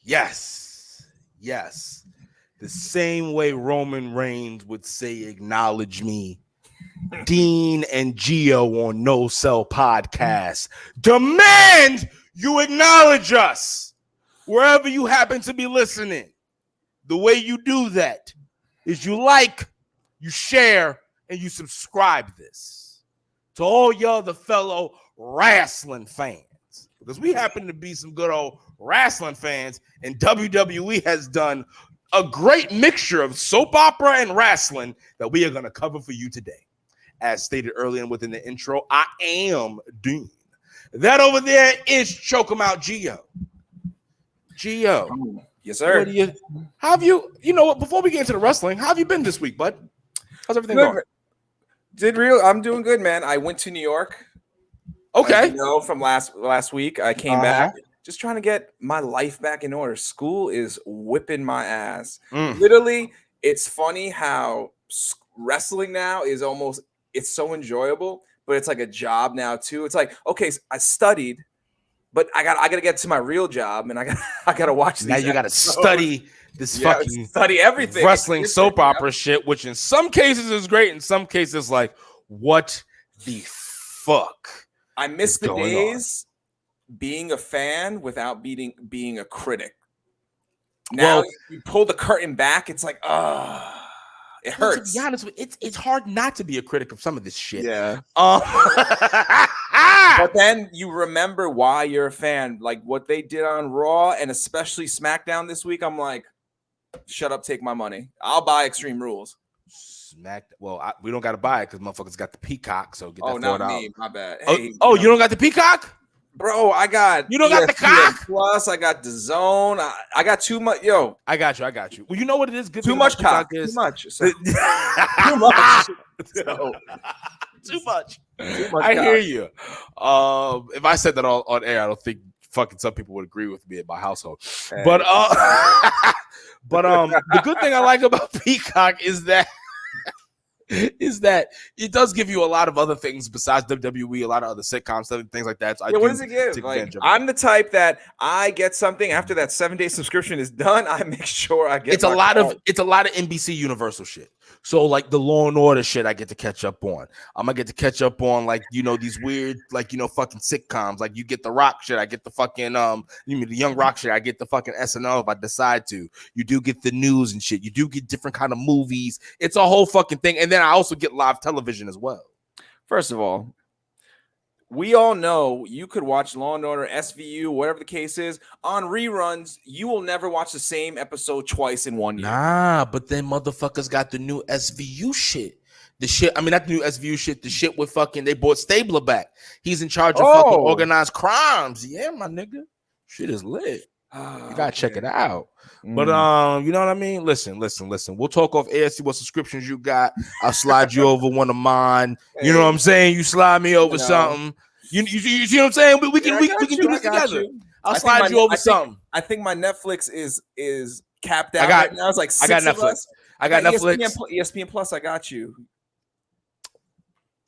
Yes. Yes. The same way Roman Reigns would say, acknowledge me. Dean and Gio on No Cell Podcast demand you acknowledge us wherever you happen to be listening. The way you do that is you like, you share, and you subscribe this to all y'all the fellow wrestling fans, because we happen to be some good old wrestling fans, and WWE has done a great mixture of soap opera and wrestling that we are going to cover for you today. As stated earlier and within the intro, I am Dean. That over there is Choke 'em Out Gio. Gio. Yes, sir. How have you know what, before we get into the wrestling, how have you been this week, bud? How's everything going? I'm doing good, man. I went to New York. Okay. From last week. I came back. Just trying to get my life back in order. School is whipping my ass. Literally, it's funny how wrestling now is almost, it's so enjoyable, but it's like a job now too. It's like, okay, so I studied, but I gotta get to my real job, and I gotta watch these. Now you gotta study this fucking study everything, wrestling soap opera shit, which in some cases is great, in some cases like, what the fuck? I miss the days being a fan without being a critic. Now you pull the curtain back, it's like, it hurts. To be honest, it's hard not to be a critic of some of this shit. Yeah. But then you remember why you're a fan, like what they did on Raw and especially SmackDown this week. I'm like, shut up, take my money. I'll buy Extreme Rules. We don't got to buy it because motherfuckers got the Peacock. So get that not me. My bad. Hey, you don't got the Peacock? Bro, I got you don't got the cock. Plus, I got the zone. I got too much. Yo, I got you. Well, you know what it is. Good too much cock. Is, too much. So. Too much. Too much. I hear you. If I said that on air, I don't think fucking some people would agree with me in my household. Hey. But the good thing I like about Peacock is that it does give you a lot of other things besides WWE, a lot of other sitcoms, things like that. So what does it give? Like, I'm the type that I get something after that 7-day subscription is done. I make sure I get. It's a lot of NBC Universal shit. So like the Law and Order shit, I get to catch up on. I'm gonna get to catch up on these weird fucking sitcoms. Like you get the Rock shit, I get the fucking the Young Rock shit, I get the fucking SNL if I decide to. You do get the news and shit. You do get different kind of movies. It's a whole fucking thing. And then I also get live television as well. First of all, we all know you could watch Law and Order, SVU, whatever the case is, on reruns. You will never watch the same episode twice in 1 year. Nah, but then motherfuckers got the new SVU shit. Not the new SVU shit. The shit with fucking, they brought Stabler back. He's in charge of fucking organized crimes. Yeah, my nigga. Shit is lit. You gotta check it out. But you know what I mean? Listen. We'll talk off air, see what subscriptions you got. I'll slide you over one of mine. You know what I'm saying? You slide me over something. You see what I'm saying? We can do this together. I'll slide you over something. I think my Netflix is capped out right now. It's like I got Netflix. I got Netflix. ESPN Plus. I got you.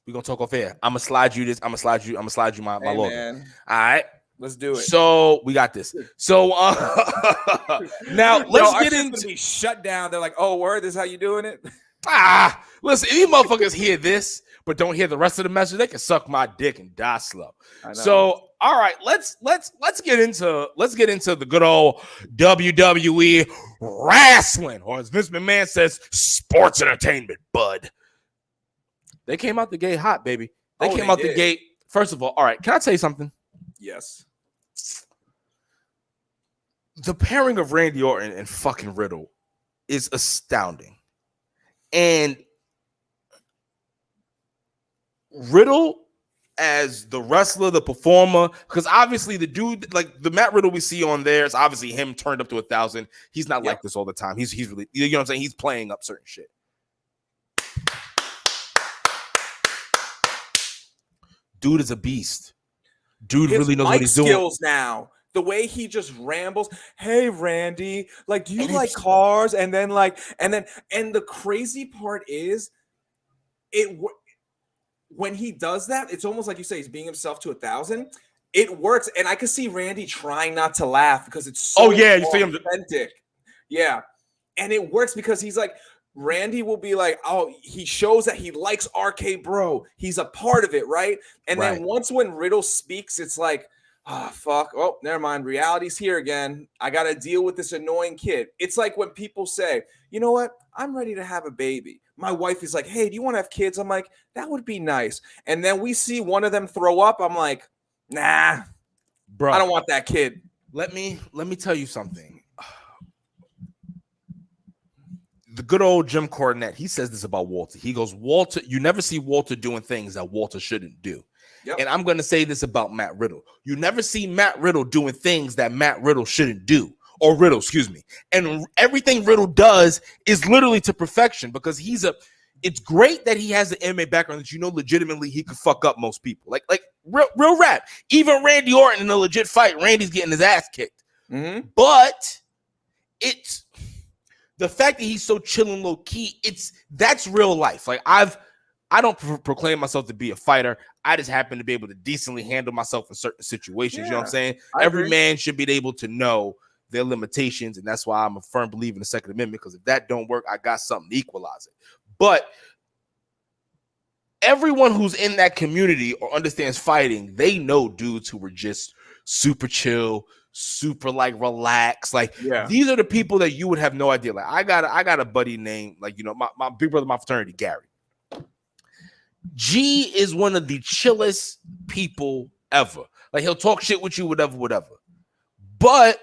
We're gonna talk off air. I'm gonna slide you this. I'm gonna slide you my login. All right. Let's do it. So we got this. So now let's get into be shut down. They're like, oh, word, this is how you doing it? Listen, if you motherfuckers hear this but don't hear the rest of the message, they can suck my dick and die slow. So all right, let's get into the good old WWE wrestling, or as Vince McMahon says, sports entertainment, bud. They came out the gate hot, baby. They came out the gate. First of all right, can I tell you something? Yes. The pairing of Randy Orton and fucking Riddle is astounding. And Riddle as the wrestler, the performer, because obviously the dude, like the Matt Riddle we see on there is obviously him turned up to 1,000. He's not like this all the time. He's really, you know what I'm saying? He's playing up certain shit. Dude is a beast. Dude really knows what he's doing. Skills now. The way he just rambles, hey Randy, like, do you like cars? And then the crazy part is, when he does that, it's almost like you say he's being himself to 1,000. it works, and I can see Randy trying not to laugh because it's so you see him authentic. Yeah, and it works because he's like, Randy will be like, oh, he shows that he likes RK Bro. He's a part of it, right? And then once when Riddle speaks, it's like, oh, fuck. Oh, never mind. Reality's here again. I got to deal with this annoying kid. It's like when people say, you know what? I'm ready to have a baby. My wife is like, hey, do you want to have kids? I'm like, that would be nice. And then we see one of them throw up. I'm like, nah, bro, I don't want that kid. Let me tell you something. The good old Jim Cornette, he says this about Walter. He goes, Walter, you never see Walter doing things that Walter shouldn't do. Yep. And I'm going to say this about Matt Riddle. You never see Matt Riddle doing things that Matt Riddle shouldn't do. Or Riddle, excuse me. And everything Riddle does is literally to perfection because it's great that he has an MMA background that legitimately he could fuck up most people. Like real rap. Even Randy Orton in a legit fight, Randy's getting his ass kicked. Mm-hmm. But it's the fact that he's so chill and low key, that's real life. Like I don't proclaim myself to be a fighter. I just happen to be able to decently handle myself in certain situations. Yeah, you know what I'm saying? Every man should be able to know their limitations, and that's why I'm a firm believer in the Second Amendment, because if that don't work, I got something to equalize it. But everyone who's in that community or understands fighting, they know dudes who were just super chill, super like relaxed. Like these are the people that you would have no idea. Like I got a buddy named my big brother, my fraternity, Gary. G is one of the chillest people ever. Like he'll talk shit with you, whatever. But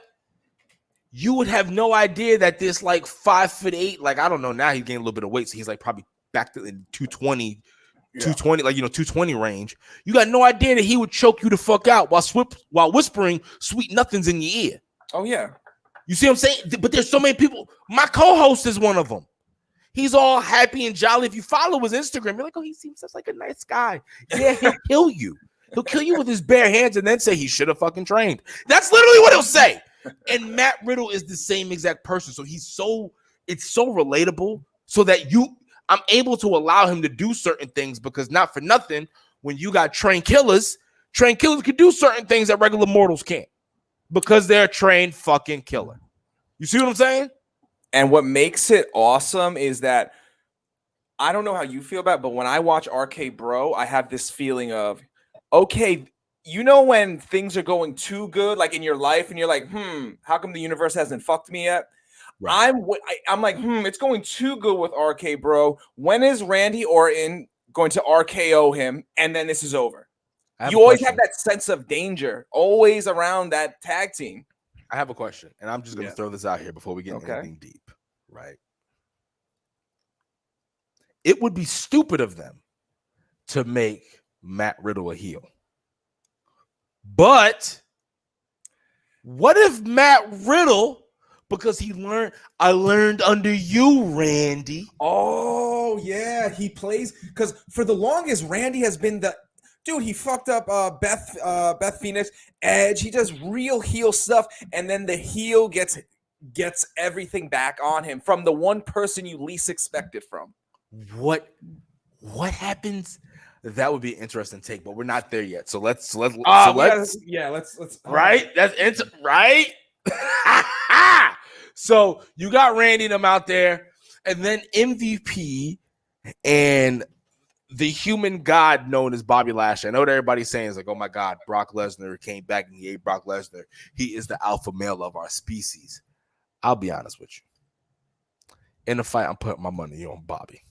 you would have no idea that this like 5'8", like I don't know, now he's getting a little bit of weight, so he's like probably back to 220, 220, like 220 range. You got no idea that he would choke you the fuck out while whispering sweet nothings in your ear. Oh yeah. You see what I'm saying? But there's so many people. My co-host is one of them. He's all happy and jolly. If you follow his Instagram, you're like, oh, he seems such like a nice guy. Yeah, he'll kill you. He'll kill you with his bare hands and then say he should have fucking trained. That's literally what he'll say. And Matt Riddle is the same exact person. So it's so relatable so that I'm able to allow him to do certain things, because not for nothing, when you got trained killers can do certain things that regular mortals can't because they're a trained fucking killer. You see what I'm saying? And what makes it awesome is that I don't know how you feel about it, but when I watch RK Bro, I have this feeling of, okay, when things are going too good, like in your life, and you're like, how come the universe hasn't fucked me yet? Right. I'm like, it's going too good with RK Bro. When is Randy Orton going to RKO him, and then this is over? You always have that sense of danger, always around that tag team. I have a question, and I'm just going to throw this out here before we get into anything deep, right? It would be stupid of them to make Matt Riddle a heel. But what if Matt Riddle, because I learned under you, Randy. Oh, yeah, he plays, because for the longest, Randy has been dude, he fucked up Beth Phoenix, Edge. He does real heel stuff, and then the heel gets everything back on him from the one person you least expect it from. What happens? That would be an interesting take, but we're not there yet. So let's right. That's right. So you got Randy and them out there, and then MVP and the human god known as Bobby Lashley. I know what everybody's saying is like, oh my God, Brock Lesnar came back and he ate Brock Lesnar. He is the alpha male of our species. I'll be honest with you. In the fight, I'm putting my money on Bobby.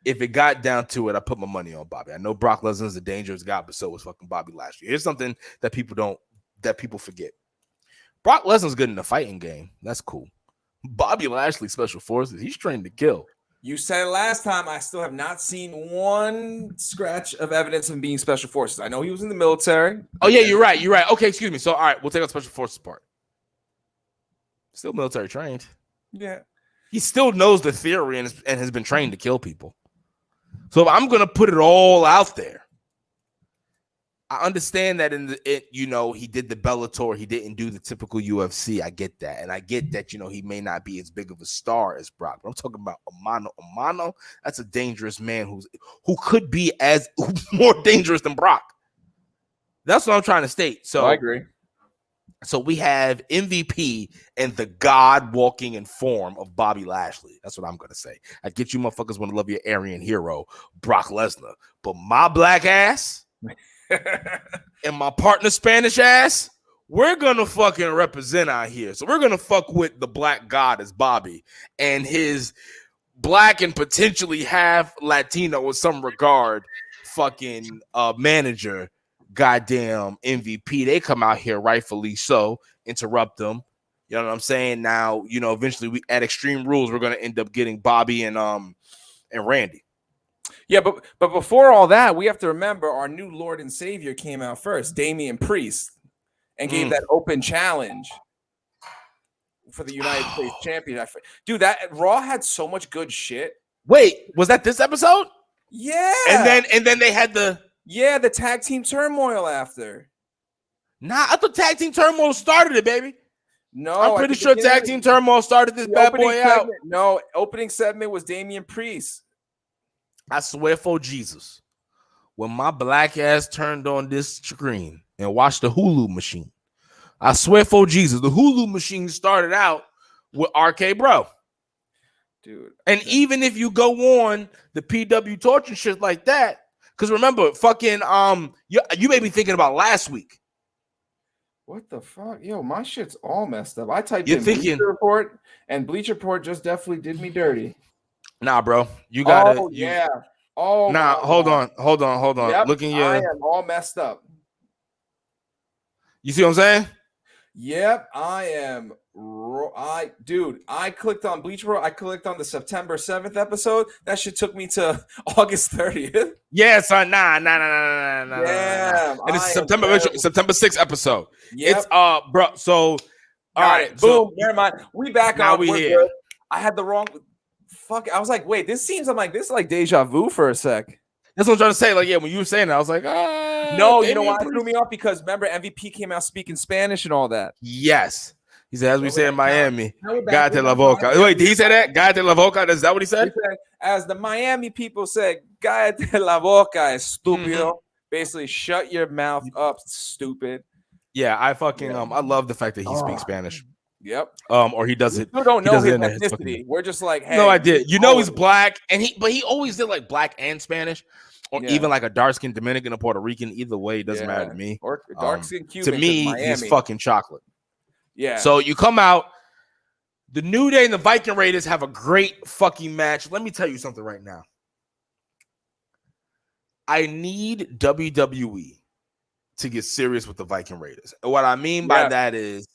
If it got down to it, I put my money on Bobby. I know Brock Lesnar is a dangerous guy, but so was fucking Bobby Lashley. Here's something that people forget. Brock Lesnar's good in the fighting game. That's cool. Bobby Lashley, special forces, he's trained to kill. You said it last time. I still have not seen one scratch of evidence of him being special forces. I know he was in the military. Oh, yeah, you're right. Okay, excuse me. So, all right, we'll take out special forces part. Still military trained. Yeah. He still knows the theory and has been trained to kill people. So if I'm going to put it all out there, I understand that he did the Bellator. He didn't do the typical UFC. I get that. And I get that, he may not be as big of a star as Brock. But I'm talking about Amano. That's a dangerous man who could be more dangerous than Brock. That's what I'm trying to state. So I agree. So we have MVP and the God walking in form of Bobby Lashley. That's what I'm going to say. I get you motherfuckers want to love your Aryan hero, Brock Lesnar. But my black ass and my partner Spanish ass, we're going to fucking represent out here. So we're going to fuck with the black God as Bobby and his black and potentially half Latino with some regard fucking manager, goddamn MVP. They come out here rightfully so, interrupt them. You know what I'm saying? Now, you know, eventually we at Extreme Rules, we're gonna end up getting Bobby and Randy. Yeah, but before all that, we have to remember our new Lord and Savior came out first, Damian Priest, and gave that open challenge for the United States Champion. Dude, that Raw had so much good shit. Wait, was that this episode? Yeah. And then they had the tag team turmoil after. Nah, I thought tag team turmoil started it, baby. No, I'm pretty sure tag team turmoil started this bad boy out. No, opening segment was Damian Priest. I swear for Jesus, when my black ass turned on this screen and watched the Hulu machine, I swear for Jesus, the Hulu machine started out with RK Bro. Dude. And even if you go on the PW Torch and shit like that, because remember, fucking you may be thinking about last week. What the fuck? Yo, my shit's all messed up. I typed in Bleacher Report, and Bleacher Report just definitely did me dirty. Nah, bro. You gotta hold on. Yep, Look in your I am all messed up. You see what I'm saying? Yep, I am. I clicked on Bleacher Report. I clicked on the September 7th episode. That shit took me to August 30th. Yeah, son. Nah. Yeah, and it's September 6th episode. Yep. It's bro. So all right, boom. So, never mind. We back now on. We We're here. good. I had the wrong. Fuck. I was like, wait. This seems. I'm like, this is like deja vu for a sec. That's what I'm trying to say. Like, yeah, when you were saying that, I was like, no, you know why it threw me off? Because remember, MVP came out speaking Spanish and all that. Yes. He said, as we say in Miami, Gate la boca. Wait, did he say that? Gate la boca? Is that what he said? He said, as the Miami people said, Gate la boca, estúpido. Basically, shut your mouth up, stupid. Yeah, I fucking I love the fact that he speaks Spanish. Yep. Or he does it. You don't know his ethnicity. We're just like, hey. No, I did. You know he's black, but he always did like black and Spanish, or even like a dark-skinned Dominican or Puerto Rican. Either way, it doesn't matter to me. Or dark-skinned Cuban. To me, he's fucking chocolate. Yeah. So you come out, the New Day and the Viking Raiders have a great fucking match. Let me tell you something right now. I need WWE to get serious with the Viking Raiders. And what I mean by that is,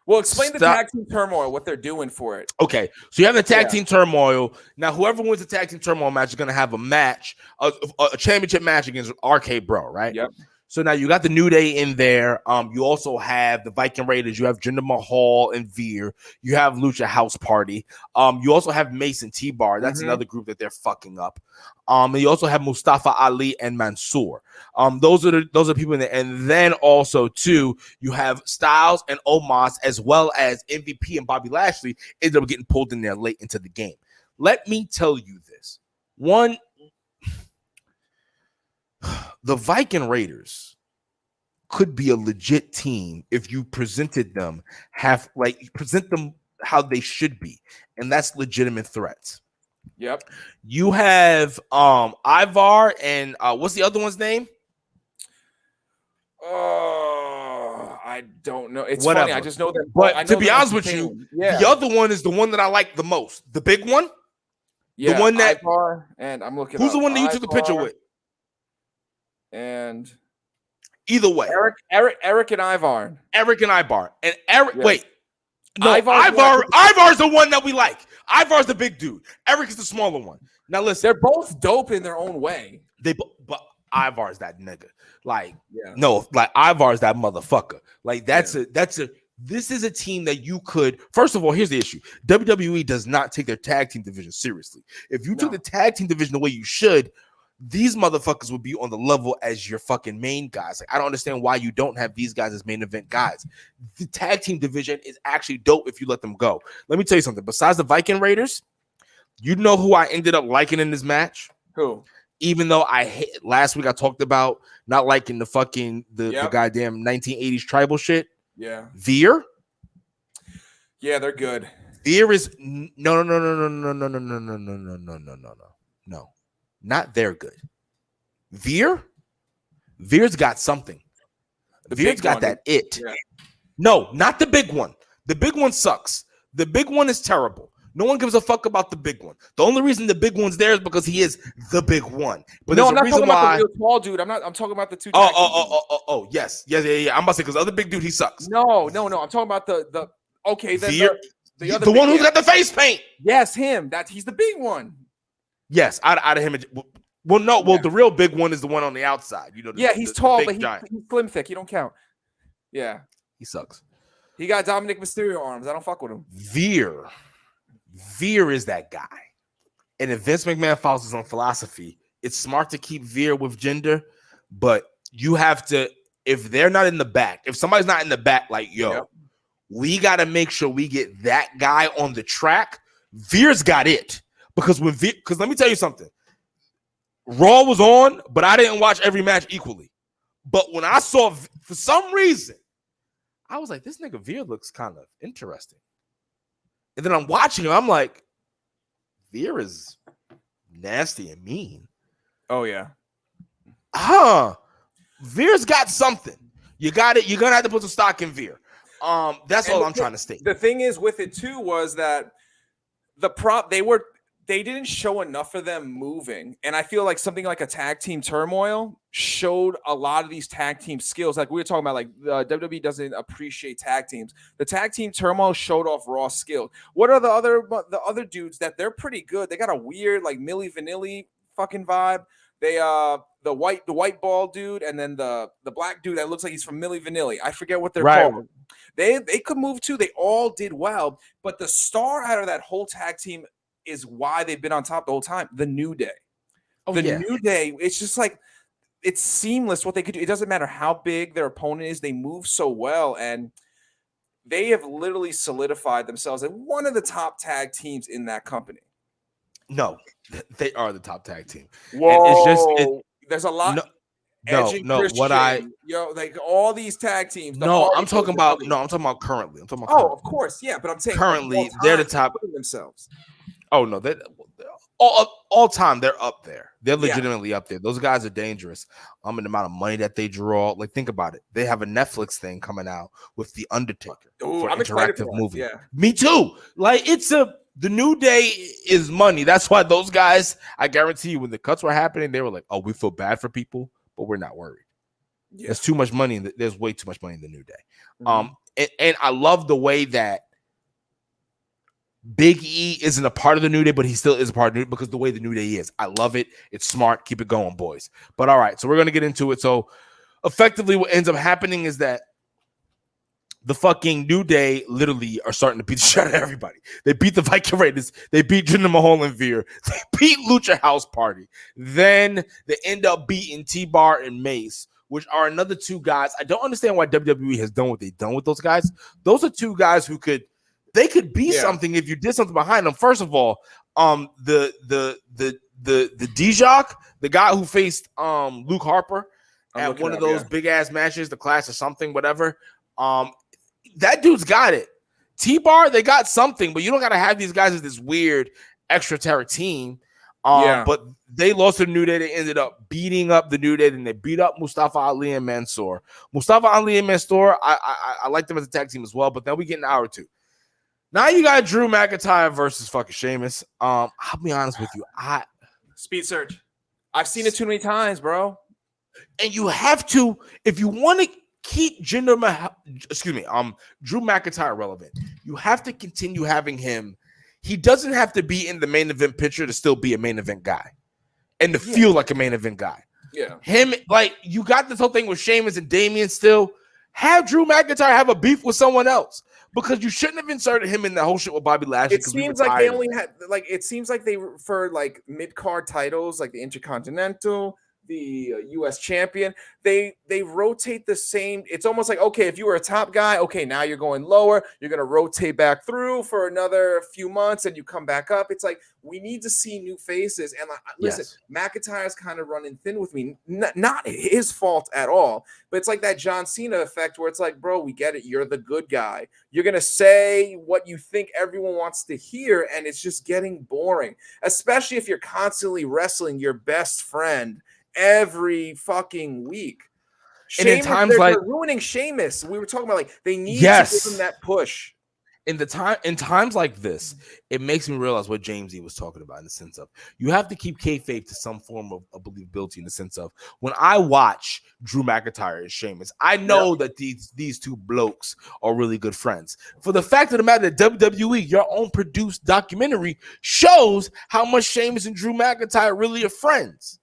well, explain the tag team turmoil, what they're doing for it. Okay, so you have the tag team turmoil. Now, whoever wins the tag team turmoil match is going to have a match, a championship match against RK Bro, right? Yep. So now you got the New Day in there. You also have the Viking Raiders. You have Jinder Mahal and Veer. You have Lucha House Party. You also have Mason T-Bar. That's another group that they're fucking up. And you also have Mustafa Ali and Mansoor. Those are people in there. And then also too, you have Styles and Omos as well as MVP and Bobby Lashley ended up getting pulled in there late into the game. Let me tell you this. One, the Viking Raiders could be a legit team if you presented them present them how they should be, and that's legitimate threats. Yep. You have Ivar and what's the other one's name? I don't know. It's Whatever. funny. I just know that. But to be honest with you, the other one is the one that I like the most. The big one. Yeah. The one that. Ivar, and I'm looking. Who's the one that you took the picture with? And either way, Eric and Ivar. Eric and Ivar. And Eric. Yeah. Wait. No, Ivar's the one that we like. Ivar's the big dude. Eric is the smaller one. Now listen, they're both dope in their own way. But Ivar's that nigga. Like, no, like Ivar's that motherfucker. Like this is a team that you could. First of all, here's the issue: WWE does not take their tag team division seriously. If you took the tag team division the way you should, these motherfuckers would be on the level as your fucking main guys. Like, I don't understand why you don't have these guys as main event guys. The tag team division is actually dope if you let them go. Let me tell you something. Besides the Viking Raiders, you know who I ended up liking in this match? Who? Even though I hate, last week I talked about not liking the fucking the goddamn 1980s tribal shit. Yeah. Veer. Yeah, they're good. Veer is no, not they're good. Veer's got something. Veer's got that it. Yeah. No, not the big one. The big one sucks. The big one is terrible. No one gives a fuck about the big one. The only reason the big one's there is because he is the big one. But no, I'm not talking about the real tall dude. I'm talking about the two. Yes. I'm about to say because the other big dude, he sucks. No. I'm talking about the okay. The one who's got the face paint. Yes, him. He's the big one. Yes, out of him. Well, no. Well, the real big one is the one on the outside. You know. He's tall, but he's slim thick. He don't count. Yeah, he sucks. He got Dominic Mysterio arms. I don't fuck with him. Veer is that guy. And if Vince McMahon follows his own philosophy, it's smart to keep Veer with Jinder, but you have to, if they're not in the back, if somebody's not in the back, like, we got to make sure we get that guy on the track. Veer's got it. Because let me tell you something. Raw was on, but I didn't watch every match equally. But when I saw, for some reason, I was like, this nigga Veer looks kind of interesting. And then I'm watching him. I'm like, Veer is nasty and mean. Oh, yeah. Veer's got something. You got it. You're going to have to put some stock in Veer. That's all I'm trying to state. The thing is with it, too, was that they didn't show enough of them moving. And I feel like something like a tag team turmoil showed a lot of these tag team skills. Like we were talking about, like WWE doesn't appreciate tag teams. The tag team turmoil showed off raw skill. What are the other dudes that they're pretty good? They got a weird like Milli Vanilli fucking vibe. They the white bald dude and then the black dude that looks like he's from Milli Vanilli. I forget what they're called. They could move too. They all did well, but the star out of that whole tag team is why they've been on top the whole time. The New Day. New Day, it's just like, it's seamless what they could do. It doesn't matter how big their opponent is. They move so well, and they have literally solidified themselves as one of the top tag teams in that company. No, they are the top tag team. Whoa. There's a lot. Like all these tag teams. I'm talking about currently. Of course, yeah, but I'm saying currently they're the top themselves. Oh no, they all time they're up there. They're legitimately up there. Those guys are dangerous. And the amount of money that they draw. Like, think about it. They have a Netflix thing coming out with The Undertaker for an interactive movie. Yeah. Me too. Like, the New Day is money. That's why those guys, I guarantee you, when the cuts were happening, they were like, "Oh, we feel bad for people, but we're not worried." Yeah. There's too much money. There's way too much money in the New Day. Mm-hmm. And I love the way that Big E isn't a part of the New Day, but he still is a part of the New Day because the way the New Day is. I love it. It's smart. Keep it going, boys. But all right, so we're going to get into it. So effectively what ends up happening is that the fucking New Day literally are starting to beat the shit out of everybody. They beat the Viking Raiders. They beat Jinder Mahal and Veer. They beat Lucha House Party. Then they end up beating T-Bar and Mace, which are another two guys. I don't understand why WWE has done what they've done with those guys. Those are two guys who could be something if you did something behind them. First of all, the D-Jock, the guy who faced Luke Harper at one of those big ass matches, the Clash or something, whatever. That dude's got it. T-Bar, they got something, but you don't got to have these guys as this weird extra terror team. But they lost to the New Day. They ended up beating up the New Day, and they beat up Mustafa Ali and Mansoor. Mustafa Ali and Mansoor, I like them as a tag team as well, but then we get an hour or two. Now you got Drew McIntyre versus fucking Sheamus. I'll be honest with you. Speed search. I've seen it too many times, bro. And you have to, if you want to keep Drew McIntyre relevant, you have to continue having him. He doesn't have to be in the main event picture to still be a main event guy and to feel like a main event guy. Yeah. Him, like, you got this whole thing with Sheamus and Damian still. Have Drew McIntyre have a beef with someone else. Because you shouldn't have inserted him in the whole shit with Bobby Lashley. It seems like they only had it seems like they for like mid-card titles, like the Intercontinental, U.S. champion. They rotate the same. It's almost like, okay, if you were a top guy, okay, now you're going lower. You're going to rotate back through for another few months and you come back up. It's like, we need to see new faces. And listen, McIntyre's kind of running thin with me. Not his fault at all, but it's like that John Cena effect where it's like, bro, we get it. You're the good guy. You're going to say what you think everyone wants to hear, and it's just getting boring, especially if you're constantly wrestling your best friend every fucking week. And in times they're ruining Sheamus. We were talking about, like, they need to give him that push. In times like this, it makes me realize what James E was talking about, in the sense of you have to keep kayfabe to some form of believability, in the sense of when I watch Drew McIntyre and Sheamus, I know that these two blokes are really good friends. For the fact of the matter that WWE, your own produced documentary, shows how much Sheamus and Drew McIntyre really are friends.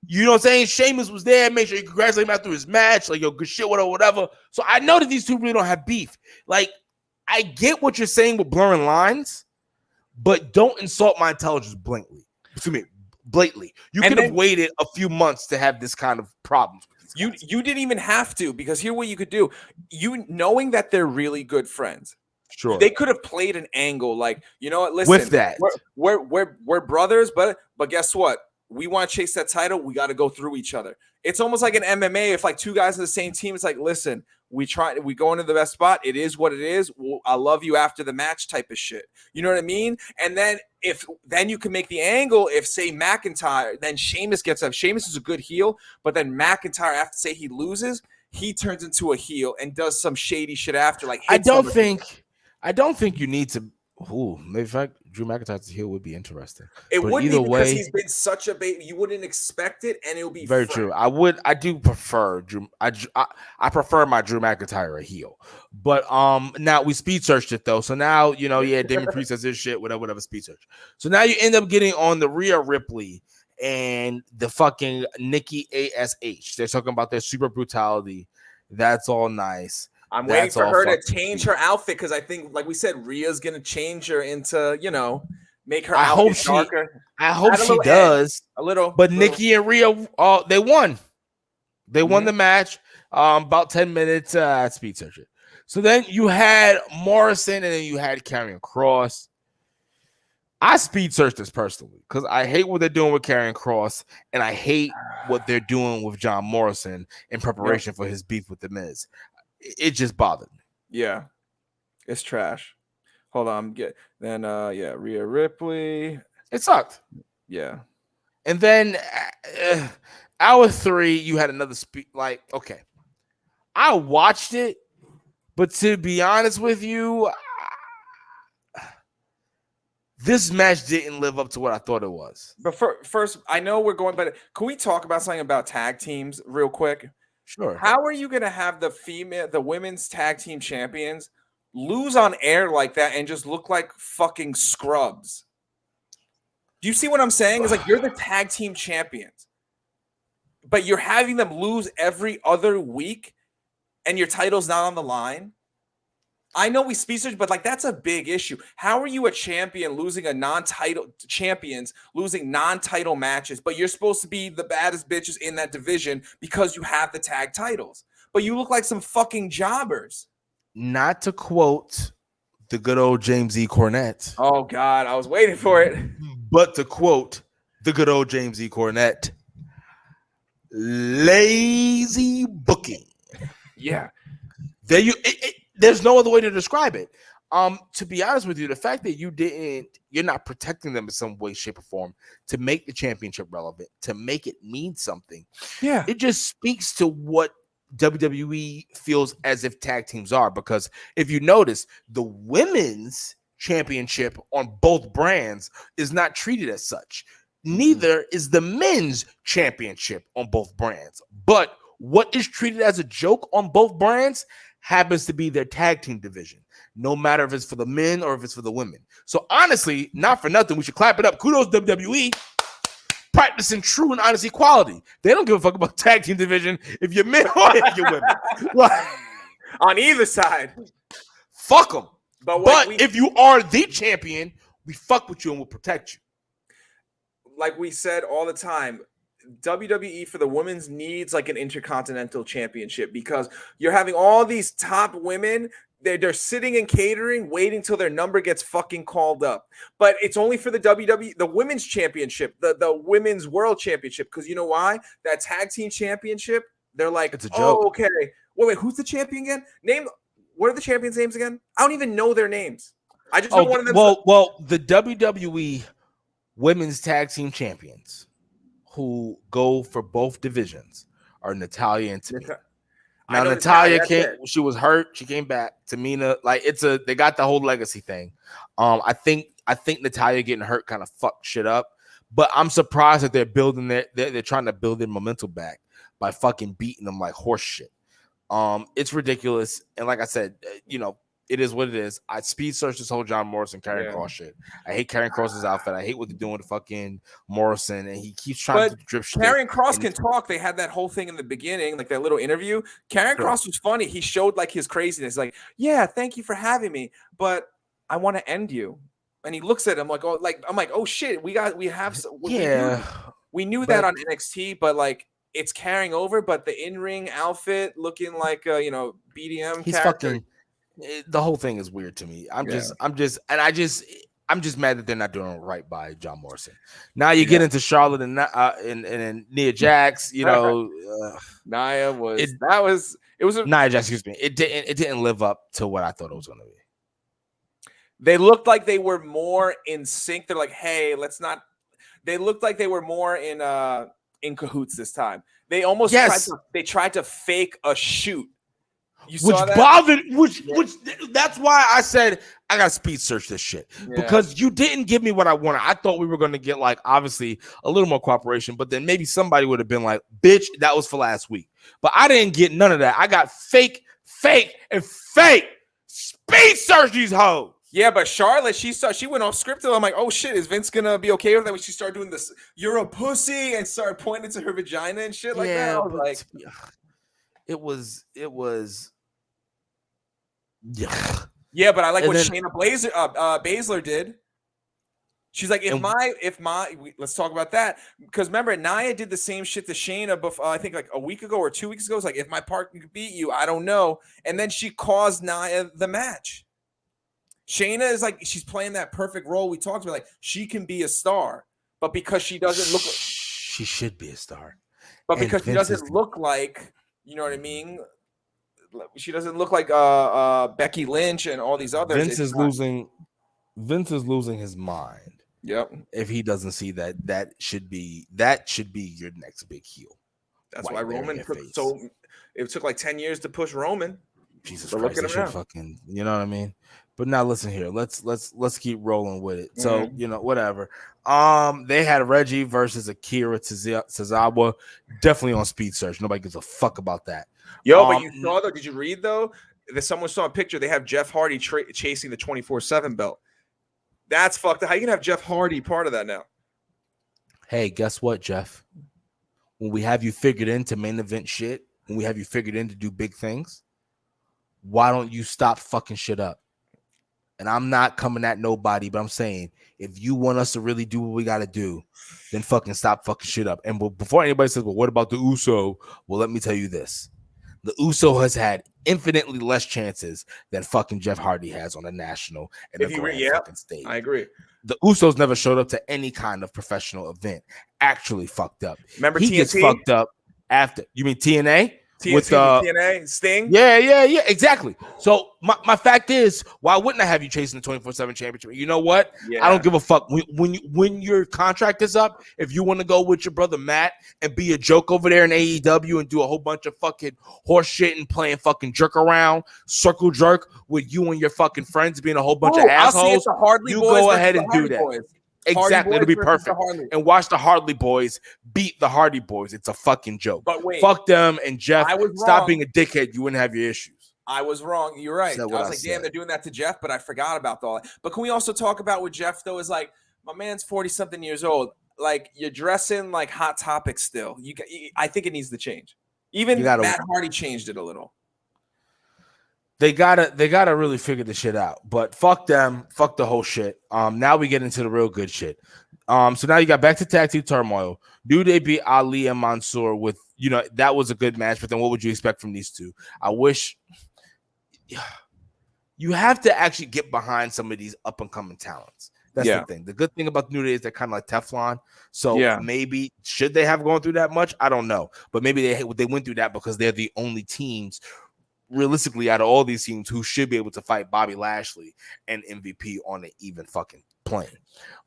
You know what I'm saying? Sheamus was there. Make sure you congratulate him after his match. Like, yo, good shit, whatever. So I know that these two really don't have beef. Like, I get what you're saying with blurring lines, but don't insult my intelligence blatantly. You could have waited a few months to have this kind of problem. You didn't even have to, because here's what you could do. You knowing that they're really good friends. Sure. They could have played an angle like, you know what, listen, with that, we're brothers, but guess what? We want to chase that title. We got to go through each other. It's almost like an MMA. If like two guys on the same team, it's like, listen, we go into the best spot. It is what it is. I love you after the match type of shit. You know what I mean? And then then you can make the angle if, say, McIntyre, then Sheamus gets up. Sheamus is a good heel, but then McIntyre, after, say, he loses, he turns into a heel and does some shady shit after. Like, I don't think you need to. Maybe if Drew McIntyre's heel would be interesting. It wouldn't be, because he's been such a baby. You wouldn't expect it, and it would be very true. I do prefer Drew. I prefer my Drew McIntyre a heel. But now we speed searched it though. So now, you know, Damien Priest says his shit, whatever speed search. So now you end up getting on the Rhea Ripley and the fucking Nikki ASH. They're talking about their super brutality. That's all nice. I'm waiting for her to change her outfit, because I think, like we said, Rhea's gonna change her into, you know, make her outfit darker. I hope she does a little. But Nikki and Rhea, they won. They won the match. About 10 minutes. Speed search it. So then you had Morrison, and then you had Karrion Kross. I speed searched this personally because I hate what they're doing with Karrion Kross, and I hate what they're doing with John Morrison in preparation for his beef with The Miz. It just bothered me. Yeah, it's trash. Hold on, Rhea Ripley. It sucked. Yeah, and then hour 3, you had another like, okay, I watched it, but to be honest with you, this match didn't live up to what I thought it was. But first, I know we're going, but can we talk about something about tag teams real quick? Sure. How are you going to have the women's tag team champions lose on air like that and just look like fucking scrubs? Do you see what I'm saying? It's like, you're the tag team champions, but you're having them lose every other week and your title's not on the line. I know we speak search, but like, that's a big issue. How are you a champion losing losing non-title matches, but you're supposed to be the baddest bitches in that division because you have the tag titles, but you look like some fucking jobbers. Not to quote the good old James E. Cornette. Oh God, I was waiting for it. But to quote the good old James E. Cornette, lazy booking. Yeah. There there's no other way to describe it. To be honest with you, the fact that you're not protecting them in some way, shape, or form to make the championship relevant, to make it mean something. Yeah. It just speaks to what WWE feels as if tag teams are. Because if you notice, the women's championship on both brands is not treated as such. Neither is the men's championship on both brands. But what is treated as a joke on both brands happens to be their tag team division, no matter if it's for the men or if it's for the women. So honestly, not for nothing, we should clap it up. Kudos WWE, practicing true and honest equality. They don't give a fuck about tag team division if you're men or if you're women. Like, on either side, fuck them. But if you are the champion, we fuck with you and we'll protect you. Like we said all the time, WWE for the women's needs like an intercontinental championship, because you're having all these top women. They're sitting and catering, waiting till their number gets fucking called up. But it's only for the WWE, the women's championship, the women's world championship. Because you know why? That tag team championship, they're like, it's a joke. Oh, okay. Wait, who's the champion again? What are the champions' names again? I don't even know their names. I just know one of them. Well, the WWE women's tag team champions who go for both divisions are Natalya and Tamina. Now Natalya she was hurt. She came back. Tamina, like they got the whole legacy thing. I think Natalya getting hurt kind of fucked shit up. But I'm surprised that they're building they're trying to build their momentum back by fucking beating them like horse shit. It's ridiculous. And like I said, it is what it is. I speed searched this whole John Morrison Karrion Kross shit. I hate Karrion Kross's outfit. I hate what they're doing to fucking Morrison, and he keeps trying to drip shit. Karrion Kross can talk. They had that whole thing in the beginning, like that little interview. Karrion Kross was funny. He showed like his craziness, like, yeah, thank you for having me, but I want to end you. And he looks at him like, oh shit, we knew that on NXT, but like it's carrying over. But the in-ring outfit looking like BDM he's character. Fucking. The whole thing is weird to me. I'm just mad that they're not doing it right by John Morrison. Now you get into Charlotte and Nia Jax. Nia was Nia Jax. Excuse me. It didn't live up to what I thought it was going to be. They looked like they were more in sync. They're like, hey, let's not. They looked like they were more in cahoots this time. They almost tried to fake a shoot. Which that's why I said I gotta speed search this shit because you didn't give me what I wanted. I thought we were gonna get like obviously a little more cooperation, but then maybe somebody would have been like, "Bitch, that was for last week." But I didn't get none of that. I got fake. Speed search these hoes. Yeah, but Charlotte, she went off script. I'm like, oh shit, is Vince gonna be okay with that when she started doing this? You're a pussy and started pointing to her vagina and shit like that. I was like, it was. Yeah, but I like what Shayna Baszler did. She's like, let's talk about that, because remember Nia did the same shit to Shayna before, I think like a week ago or 2 weeks ago. It's like, if my partner could beat you, I don't know, and then she caused Nia the match. Shayna is like, she's playing that perfect role we talked about. Like, she can be a star, but because she doesn't look, she should be a star, but because she doesn't look like, you know what I mean. She doesn't look like Becky Lynch and all these others. Vince is losing his mind. Yep. If he doesn't see that should be your next big heel. That's why Roman it took like 10 years to push Roman. Jesus Christ, they should fucking, you know what I mean? But now listen here, let's keep rolling with it. So, whatever. They had Reggie versus Akira Tozawa, definitely on speed search. Nobody gives a fuck about that. Yo, but you saw though? Did you read though? That someone saw a picture. They have Jeff Hardy chasing the 24/7 belt. That's fucked up. How you gonna have Jeff Hardy part of that now? Hey, guess what, Jeff? When we have you figured into main event shit, when we have you figured in to do big things, why don't you stop fucking shit up? And I'm not coming at nobody, but I'm saying, if you want us to really do what we got to do, then fucking stop fucking shit up. And before anybody says, well, what about the Uso? Well, let me tell you this. The Uso has had infinitely less chances than fucking Jeff Hardy has on a national and a grand fucking stage. I agree. The Usos never showed up to any kind of professional event. Actually fucked up. Remember he TNT? Gets fucked up after. You mean TNA? With TNA Sting? Yeah, exactly. So my fact is, why wouldn't I have you chasing the 24/7 championship? You know what? Yeah. I don't give a fuck. When your contract is up, if you want to go with your brother Matt and be a joke over there in AEW and do a whole bunch of fucking horse shit and playing fucking jerk around, circle jerk with you and your fucking friends being a whole bunch of assholes, you go ahead and do that. Boys. Exactly, it'll be perfect. And watch the Hardy Boys beat the Hardy Boys. It's a fucking joke. But wait, fuck them and Jeff. Stop being a dickhead. You wouldn't have your issues. I was wrong. You're right. I was like, damn, they're doing that to Jeff, but I forgot about all that. But can we also talk about with Jeff though? Is like, my man's 40-something years old. Like, you're dressing like Hot Topic still. I think it needs to change. Even Matt Hardy changed it a little. They gotta really figure the shit out. But fuck them. Fuck the whole shit. Now we get into the real good shit. So now you got back to tag team turmoil. New Day beat Ali and Mansoor with, that was a good match. But then what would you expect from these two? I wish you have to actually get behind some of these up and coming talents. That's the thing. The good thing about New Day is they're kind of like Teflon. So maybe should they have gone through that much? I don't know. But maybe they went through that because they're the only teams realistically out of all these teams who should be able to fight Bobby Lashley and MVP on an even fucking plane.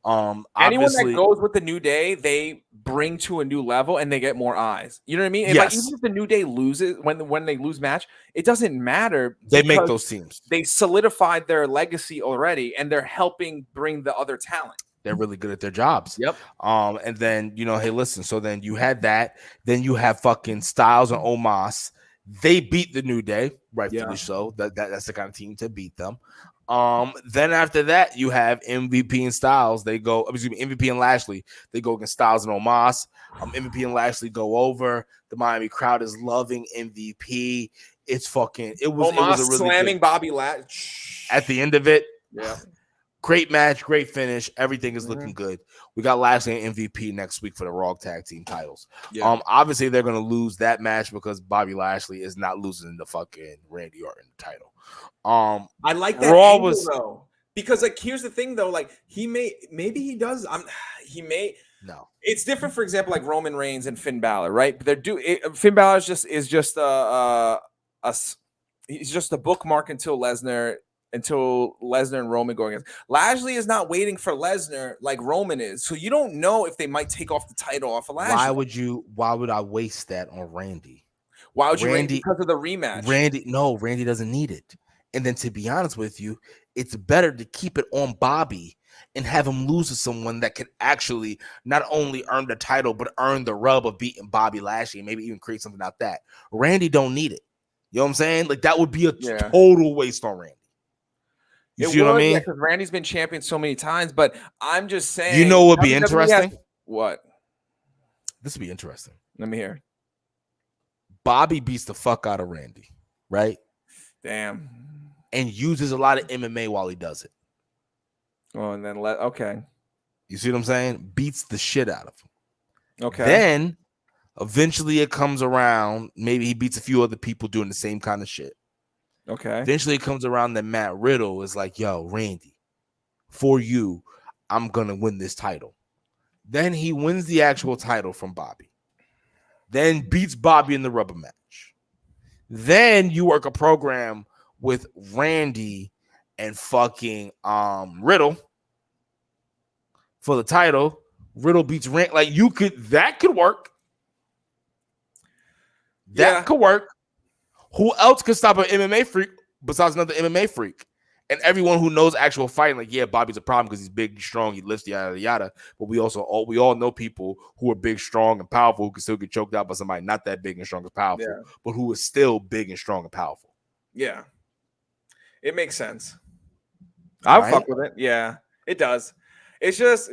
Anyone that goes with the New Day, they bring to a new level and they get more eyes. You know what I mean? Yes. Even if the New Day loses when they lose match, it doesn't matter. They make those teams. They solidified their legacy already, and they're helping bring the other talent. They're really good at their jobs. Yep. And then hey, listen. So then you had that. Then you have fucking Styles and Omos. They beat the New Day, rightfully so. That's the kind of team to beat them. Then after that, you have MVP and Styles. They go, MVP and Lashley. They go against Styles and Omos. MVP and Lashley go over. The Miami crowd is loving MVP. It was Omos a really slamming good, Bobby Lashley at the end of it. Yeah. Great match, great finish. Everything is looking good. We got Lashley and MVP next week for the Raw Tag Team titles. Yeah. Obviously they're gonna lose that match because Bobby Lashley is not losing the fucking Randy Orton title. I like that Raw angle, though, because like here's the thing though, like maybe he does. No. It's different. For example, like Roman Reigns and Finn Balor, right? But Finn Balor is just he's just a bookmark until Lesnar and Roman go against. Lashley is not waiting for Lesnar like Roman is. So you don't know if they might take off the title off of Lashley. Why would I waste that on Randy? Why would you Randy, because of the rematch? Randy doesn't need it. And then to be honest with you, it's better to keep it on Bobby and have him lose to someone that can actually not only earn the title, but earn the rub of beating Bobby Lashley and maybe even create something out that. Randy don't need it. You know what I'm saying? Like that would be a total waste on Randy. You see what I mean? Because Randy's been champion so many times, but I'm just saying. You know what would be interesting? What? This would be interesting. Let me hear. Bobby beats the fuck out of Randy, right? Damn. And uses a lot of MMA while he does it. Oh, and then okay. You see what I'm saying? Beats the shit out of him. Okay. Then eventually it comes around. Maybe he beats a few other people doing the same kind of shit. Okay. Eventually it comes around that Matt Riddle is like, yo, Randy, for you, I'm going to win this title. Then he wins the actual title from Bobby. Then beats Bobby in the rubber match. Then you work a program with Randy and fucking Riddle for the title. Riddle beats Randy. Like that could work. That could work. Who else could stop an MMA freak besides another MMA freak? And everyone who knows actual fighting, like, yeah, Bobby's a problem because he's big, strong, he lifts, yada, yada. But we all know people who are big, strong, and powerful who can still get choked out by somebody not that big and strong and powerful, but who is still big and strong and powerful. Yeah. It makes sense. I'll fuck with it. Yeah, it does. It's just,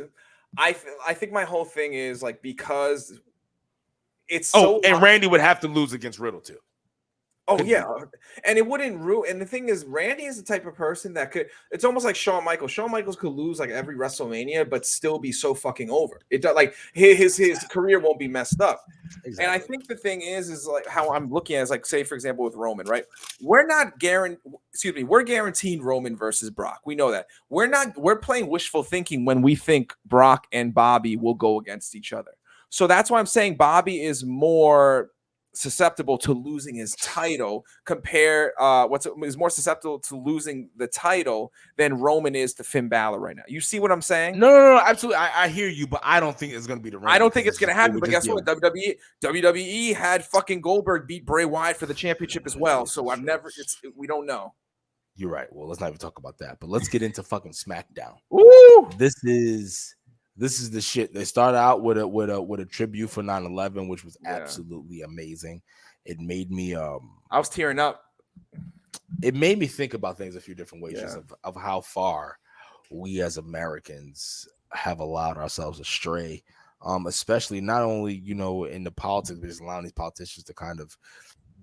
I think my whole thing is like, because it's and Randy would have to lose against Riddle too. Oh, yeah. And it wouldn't ruin. And the thing is, Randy is the type of person that it's almost like Shawn Michaels. Shawn Michaels could lose like every WrestleMania, but still be so fucking over. It does, like his career won't be messed up. Exactly. And I think the thing is like how I'm looking at is like, say, for example, with Roman, right? We're guaranteed Roman versus Brock. We know that. We're playing wishful thinking when we think Brock and Bobby will go against each other. So that's why I'm saying Bobby is more susceptible to losing his title is more susceptible to losing the title than Roman is to Finn Balor right now. You see what I'm saying? No, absolutely. I hear you, but I don't think it's going to be the Randy. I don't think it's going to happen, but guess what? WWE had fucking Goldberg beat Bray Wyatt for the championship as well. So we don't know. You're right. Well, let's not even talk about that, but let's get into fucking SmackDown. Woo! This is the shit. They start out with a tribute for 9/11, which was absolutely amazing. It made me I was tearing up. It made me think about things a few different ways of how far we as Americans have allowed ourselves astray. Especially not only, in the politics, but just allowing these politicians to kind of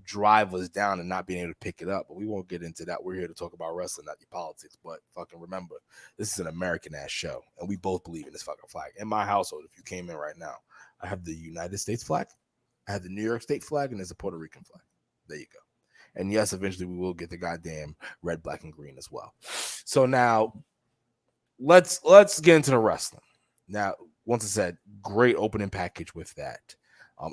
drive us down and not being able to pick it up. But we won't get into that. We're here to talk about wrestling, not your politics. But fucking remember, this is an American ass show, and we both believe in this fucking flag. In my household, if you came in right now, I have the United States flag, I have the New York State flag, and there's a Puerto Rican flag. There you go. And yes, eventually we will get the goddamn red, black, and green as well. So now let's get into the wrestling. Now, once I said, great opening package with that.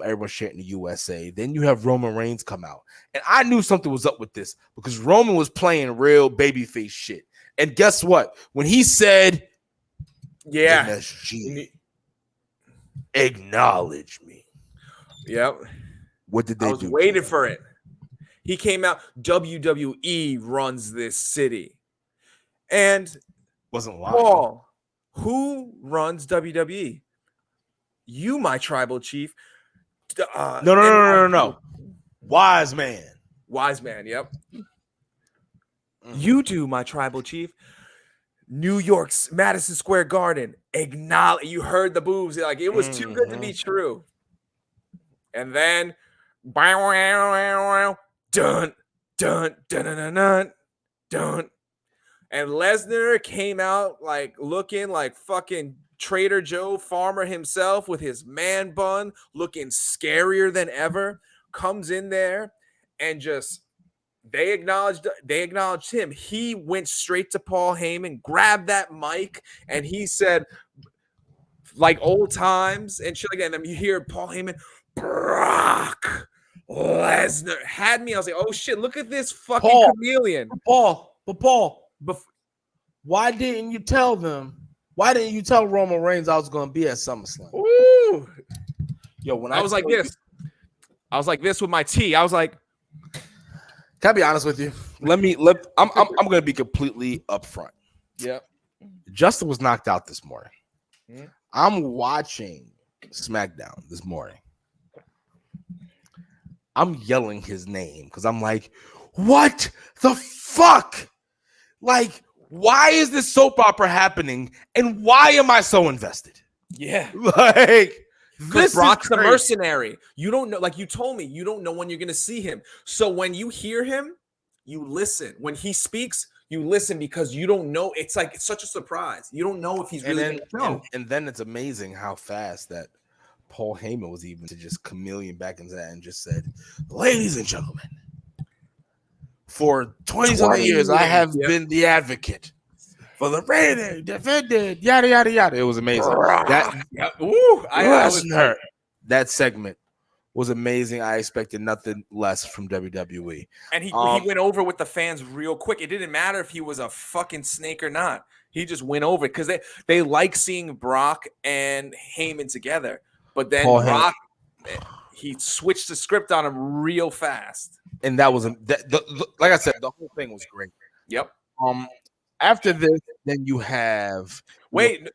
Everyone's chanting the USA. Then you have Roman Reigns come out. And I knew something was up with this because Roman was playing real babyface shit. And guess what? When he said, MSG, acknowledge me. Yep. What did they do? I was waiting for it. He came out, WWE runs this city. And wasn't lying. Paul, who runs WWE? You, my tribal chief. No. Wise man. Wise man, yep. You do, my tribal chief. New York's Madison Square Garden. Acknowledge. You heard the boobs. Like, it was too good to be true. And then, dun, dun, dun, dun, dun, dun. And Lesnar came out like looking like fucking Trader Joe Farmer himself with his man bun, looking scarier than ever. Comes in there and just they acknowledged him. He went straight to Paul Heyman, grabbed that mic, and he said, like old times and shit like that. And then you hear Paul Heyman, Brock Lesnar had me. I was like, oh shit, look at this fucking chameleon. Paul, why didn't you tell them? Why didn't you tell Roman Reigns I was going to be at SummerSlam? Ooh. Yo, when I was like this. I was like this with my tea. I was like, can I be honest with you? I'm going to be completely upfront. Yep. Justin was knocked out this morning. Mm-hmm. I'm watching SmackDown this morning. I'm yelling his name because I'm like, what the fuck? Like, why is this soap opera happening? And why am I so invested? Yeah. Like, this Brock's the mercenary. You don't know, like you told me, you don't know when you're going to see him. So when you hear him, you listen. When he speaks, you listen because you don't know. It's like, it's such a surprise. You don't know if he's really going to know. And then it's amazing how fast that Paul Heyman was even to just chameleon back into that and just said, ladies and gentlemen, for 20-something years, I have been the advocate for the rated, defended, yada, yada, yada. It was amazing. That segment was amazing. I expected nothing less from WWE. And he went over with the fans real quick. It didn't matter if he was a fucking snake or not. He just went over it because they like seeing Brock and Heyman together. But then Brock, he switched the script on him real fast. And that was like I said, the whole thing was great. Yep. After this, then you have he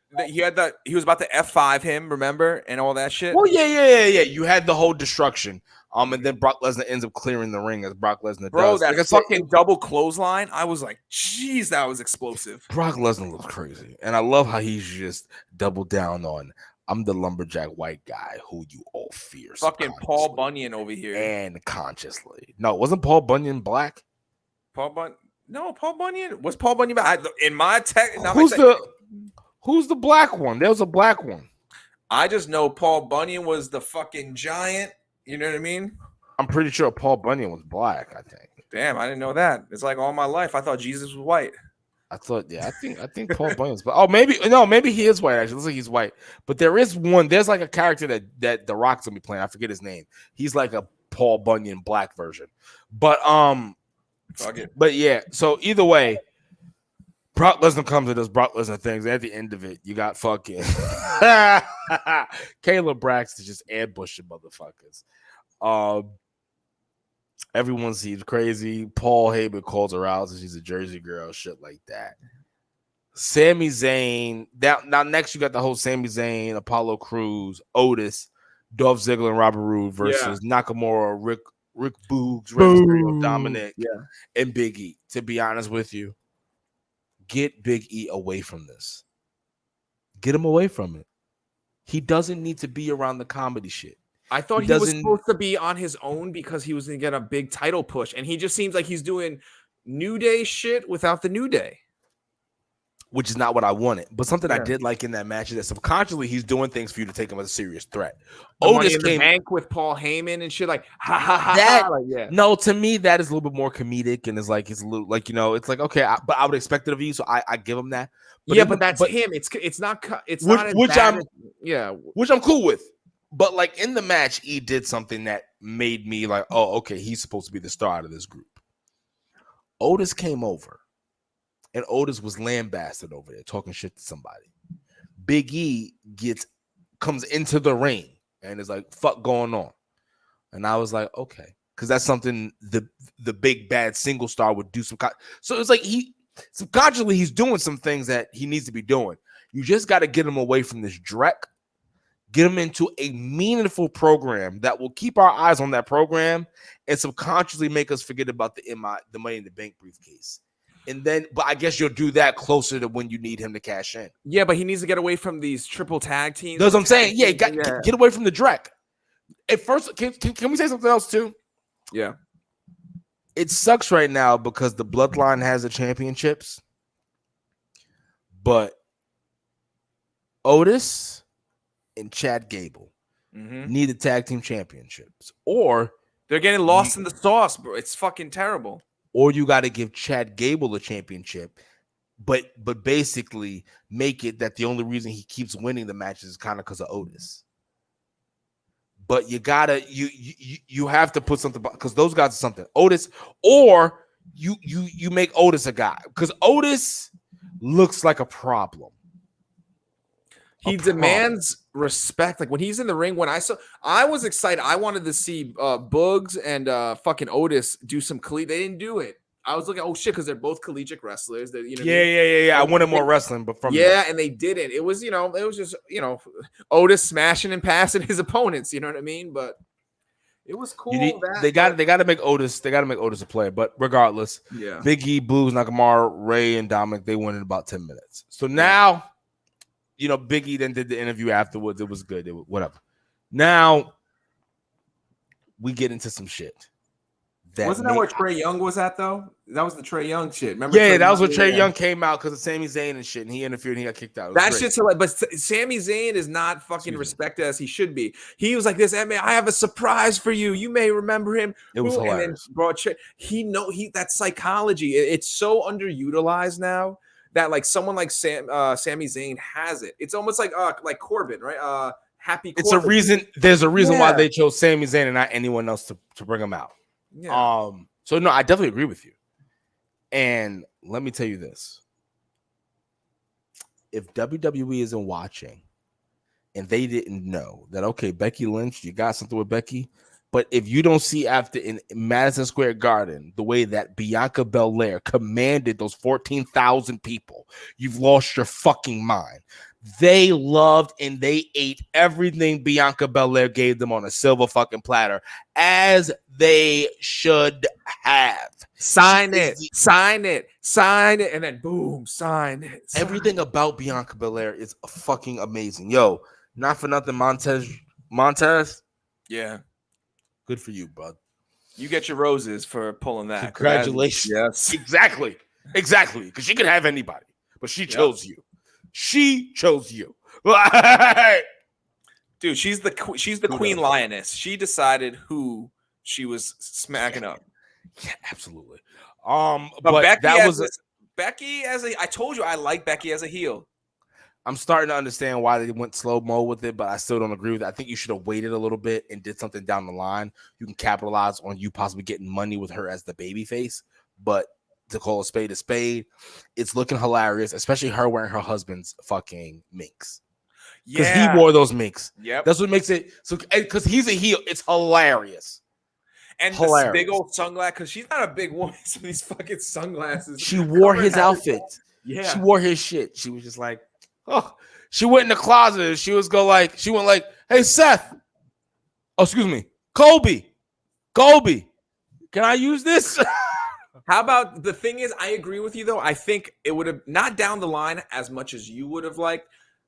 was about to F5 him, remember, and all that shit. Oh yeah. You had the whole destruction. And then Brock Lesnar ends up clearing the ring as Brock Lesnar does. That fucking double clothesline. I was like, geez, that was explosive. Brock Lesnar looks crazy, and I love how he's just doubled down on. I'm the lumberjack white guy who you all fear. Fucking Paul Bunyan over here. And consciously. No, wasn't Paul Bunyan black? Paul Bunyan? Was Paul Bunyan black? In my tech. Who's the black one? There was a black one. I just know Paul Bunyan was the fucking giant. You know what I mean? I'm pretty sure Paul Bunyan was black, I think. Damn, I didn't know that. It's like all my life, I thought Jesus was white. I think Paul Bunyan's, but maybe he is white. Actually, looks like he's white. But there's like a character that The Rock's gonna be playing. I forget his name. He's like a Paul Bunyan black version. But but yeah. So either way, Brock Lesnar comes and does Brock Lesnar things. At the end of it, you got fucking Kayla Braxton just ambushing motherfuckers. Everyone seems crazy. Paul Heyman calls her out, so she's a Jersey girl, shit like that. Sami Zayn. Now next you got the whole Sami Zayn, Apollo Crews, Otis, Dolph Ziggler, and Robert Roode versus Nakamura, Rick Boogs, Rey Mysterio, Dominic, and Big E. To be honest with you, get Big E away from this. Get him away from it. He doesn't need to be around the comedy shit. I thought he was supposed to be on his own because he was going to get a big title push, and he just seems like he's doing New Day shit without the New Day. Which is not what I wanted. But something I did like in that match is that subconsciously he's doing things for you to take him as a serious threat. Otis came bank with Paul Heyman and shit like ha ha ha. That, ha. Like, yeah. No, to me that is a little bit more comedic and it's like it's a little like it's like okay, but I would expect it of you, so I give him that. But that's him. It's not not as bad which I'm cool with. But like in the match, he did something that made me like, oh, okay, he's supposed to be the star of this group. Otis came over. And Otis was lambasted over there, talking shit to somebody. Big E comes into the ring and is like, fuck going on. And I was like, okay. Because that's something the big bad single star would do. So it's like subconsciously he's doing some things that he needs to be doing. You just got to get him away from this dreck. Get him into a meaningful program that will keep our eyes on that program and subconsciously make us forget about the Money in the Bank briefcase. And then, but I guess you'll do that closer to when you need him to cash in. Yeah, but he needs to get away from these triple tag teams. That's what I'm saying. Yeah, get away from the dreck. At first, can we say something else too? Yeah. It sucks right now because the Bloodline has the championships, but Otis and Chad Gable need the tag team championships, or they're getting lost in the sauce, bro. It's fucking terrible. Or you got to give Chad Gable a championship, but basically make it that the only reason he keeps winning the matches is kind of because of Otis. But you gotta you have to put something because those guys are something. Otis, or you make Otis a guy because Otis looks like a problem. He demands respect. Like when he's in the ring, I was excited. I wanted to see Boogs and fucking Otis do some collegiate. They didn't do it. I was looking, oh shit, because they're both collegiate wrestlers. That Yeah. I wanted more wrestling, but and they didn't. It was just Otis smashing and passing his opponents. You know what I mean? But it was cool. They got to make Otis. They got to make Otis a player. But regardless, Big E, Boogs, Nakamura, Ray, and Dominic, they won in about 10 minutes. So now. Big E then did the interview afterwards. It was good. Whatever. Now we get into some shit. Wasn't that where Trae Young was at, though? That was the Trae Young shit. Remember? Yeah, that was where Trae Young came out because of Sami Zayn and shit, and he interfered and he got kicked out. That shit's hilarious. But Sami Zayn is not fucking respected as he should be. He was like this, man, I have a surprise for you. You may remember him. It was hilarious. And that's psychology. It's so underutilized now. That like someone like Sami Zayn has it. It's almost like Corbin, right? Happy Corbin. It's a reason. There's a reason why they chose Sami Zayn and not anyone else to bring him out. Yeah. So no, I definitely agree with you. And let me tell you this: if WWE isn't watching, and they didn't know that, okay, Becky Lynch, you got something with Becky. But if you don't see after in Madison Square Garden the way that Bianca Belair commanded those 14,000 people, you've lost your fucking mind. They loved and they ate everything Bianca Belair gave them on a silver fucking platter, as they should have. Sign it, and then boom, sign it. Everything about Bianca Belair is fucking amazing. Yo, not for nothing, Montez. Yeah. Good for you, bud. You get your roses for pulling that. Congratulations. Yes. Exactly. Because she could have anybody, but she chose you. She chose you. Dude, she's the queen lioness. She decided who she was smacking up. Yeah, absolutely. But Becky I told you I like Becky as a heel. I'm starting to understand why they went slow-mo with it, but I still don't agree with it. I think you should have waited a little bit and did something down the line. You can capitalize on you possibly getting money with her as the baby face, but to call a spade, it's looking hilarious, especially her wearing her husband's fucking minks. Because he wore those minks. Yep. That's what makes it so, because he's a heel. It's hilarious. And this big old sunglass, because she's not a big woman, so these fucking sunglasses. She wore his outfit. Yeah. She wore his shit. She was just like, oh, she went in the closet. She went like, hey, Seth. Oh, excuse me. Colby, can I use this? How about the thing is, I agree with you, though. I think it would have not down the line as much as you would have liked,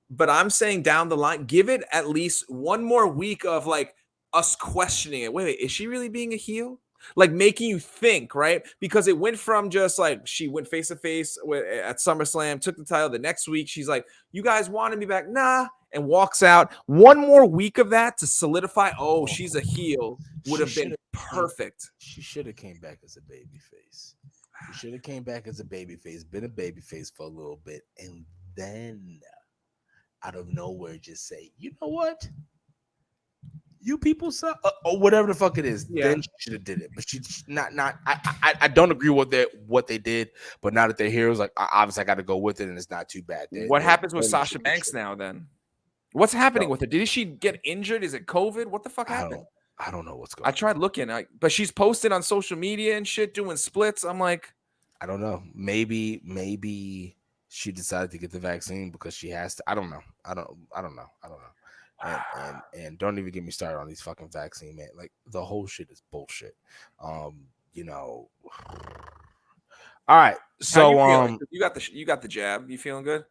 but I'm saying down the line, give it at least one more week of like us questioning it. Wait, is she really being a heel? Like making you think, right? Because it went from just like she went face to face at SummerSlam, took the title. The next week, she's like, "You guys wanted me back, nah," and walks out. One more week of that to solidify. Oh, she's a heel would have been perfect. She should have came back as a babyface. She should have came back as a babyface, been a babyface for a little bit, and then out of nowhere, just say, "You know what? You people suck," or whatever the fuck it is. Yeah. Then she should have did it, but she's not. I don't agree with what they did, but now that they're heroes, like obviously I got to go with it, and it's not too bad. What happens with Sasha Banks now? Then what's happening with her? Did she get injured? Is it COVID? What the fuck happened? I don't know what's going on. I tried looking, but she's posted on social media and shit, doing splits. I'm like, I don't know. Maybe she decided to get the vaccine because she has to. I don't know. I don't know. And don't even get me started on these fucking vaccine, man. Like the whole shit is bullshit. You know. All right. So you got the jab. You feeling good?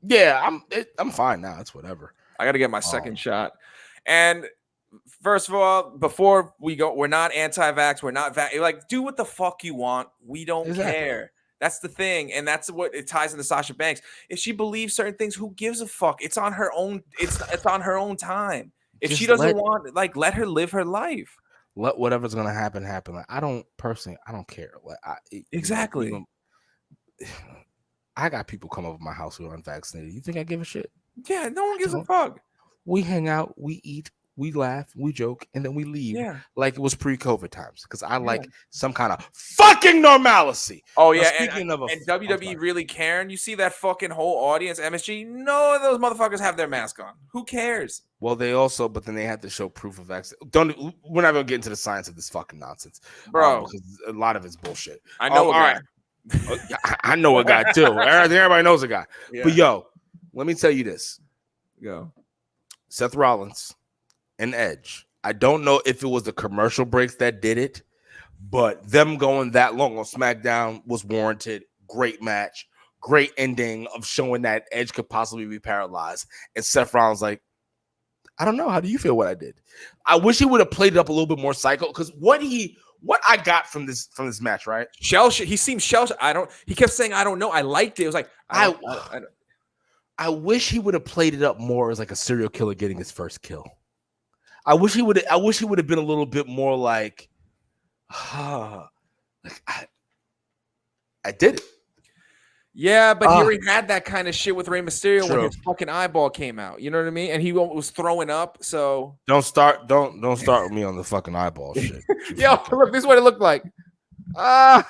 Yeah, I'm fine now. It's whatever. I got to get my second shot. And first of all, before we go, we're not anti-vax. We're not like do what the fuck you want. We don't care. That's the thing, and that's what it ties into Sasha Banks. If she believes certain things, who gives a fuck? It's on her own. It's on her own time. If she doesn't want, like, let her live her life. Let whatever's gonna happen happen. Like I don't care. Like exactly. You know, I got people come over my house who are unvaccinated. You think I give a shit? Yeah, no one gives a fuck. We hang out, we eat, we laugh, we joke, and then we leave like it was pre-COVID times because I like some kind of fucking normalcy. Oh, yeah. And WWE really caring. You see that fucking whole audience, MSG, none of those motherfuckers have their mask on. Who cares? Well, but then they have to show proof of vaccine. We're not going to get into the science of this fucking nonsense. Bro. Because a lot of it's bullshit. I know a guy. Right. I know a guy too. Everybody knows a guy. Yeah. But yo, let me tell you this. Go. Seth Rollins and Edge. I don't know if it was the commercial breaks that did it, but them going that long on SmackDown was warranted. Great match, great ending of showing that Edge could possibly be paralyzed. And Seth Rollins like, I don't know. How do you feel what I did? I wish he would have played it up a little bit more psycho because what I got from this match, right? He seemed shell. He kept saying, I don't know. I liked it. It was like, I wish he would have played it up more as like a serial killer getting his first kill. I wish he would have been a little bit more like, I did it. Yeah, but he already had that kind of shit with Rey Mysterio when his fucking eyeball came out. You know what I mean? And he was throwing up. So don't start with me on the fucking eyeball shit. Yo, look, this is what it looked like. Oh,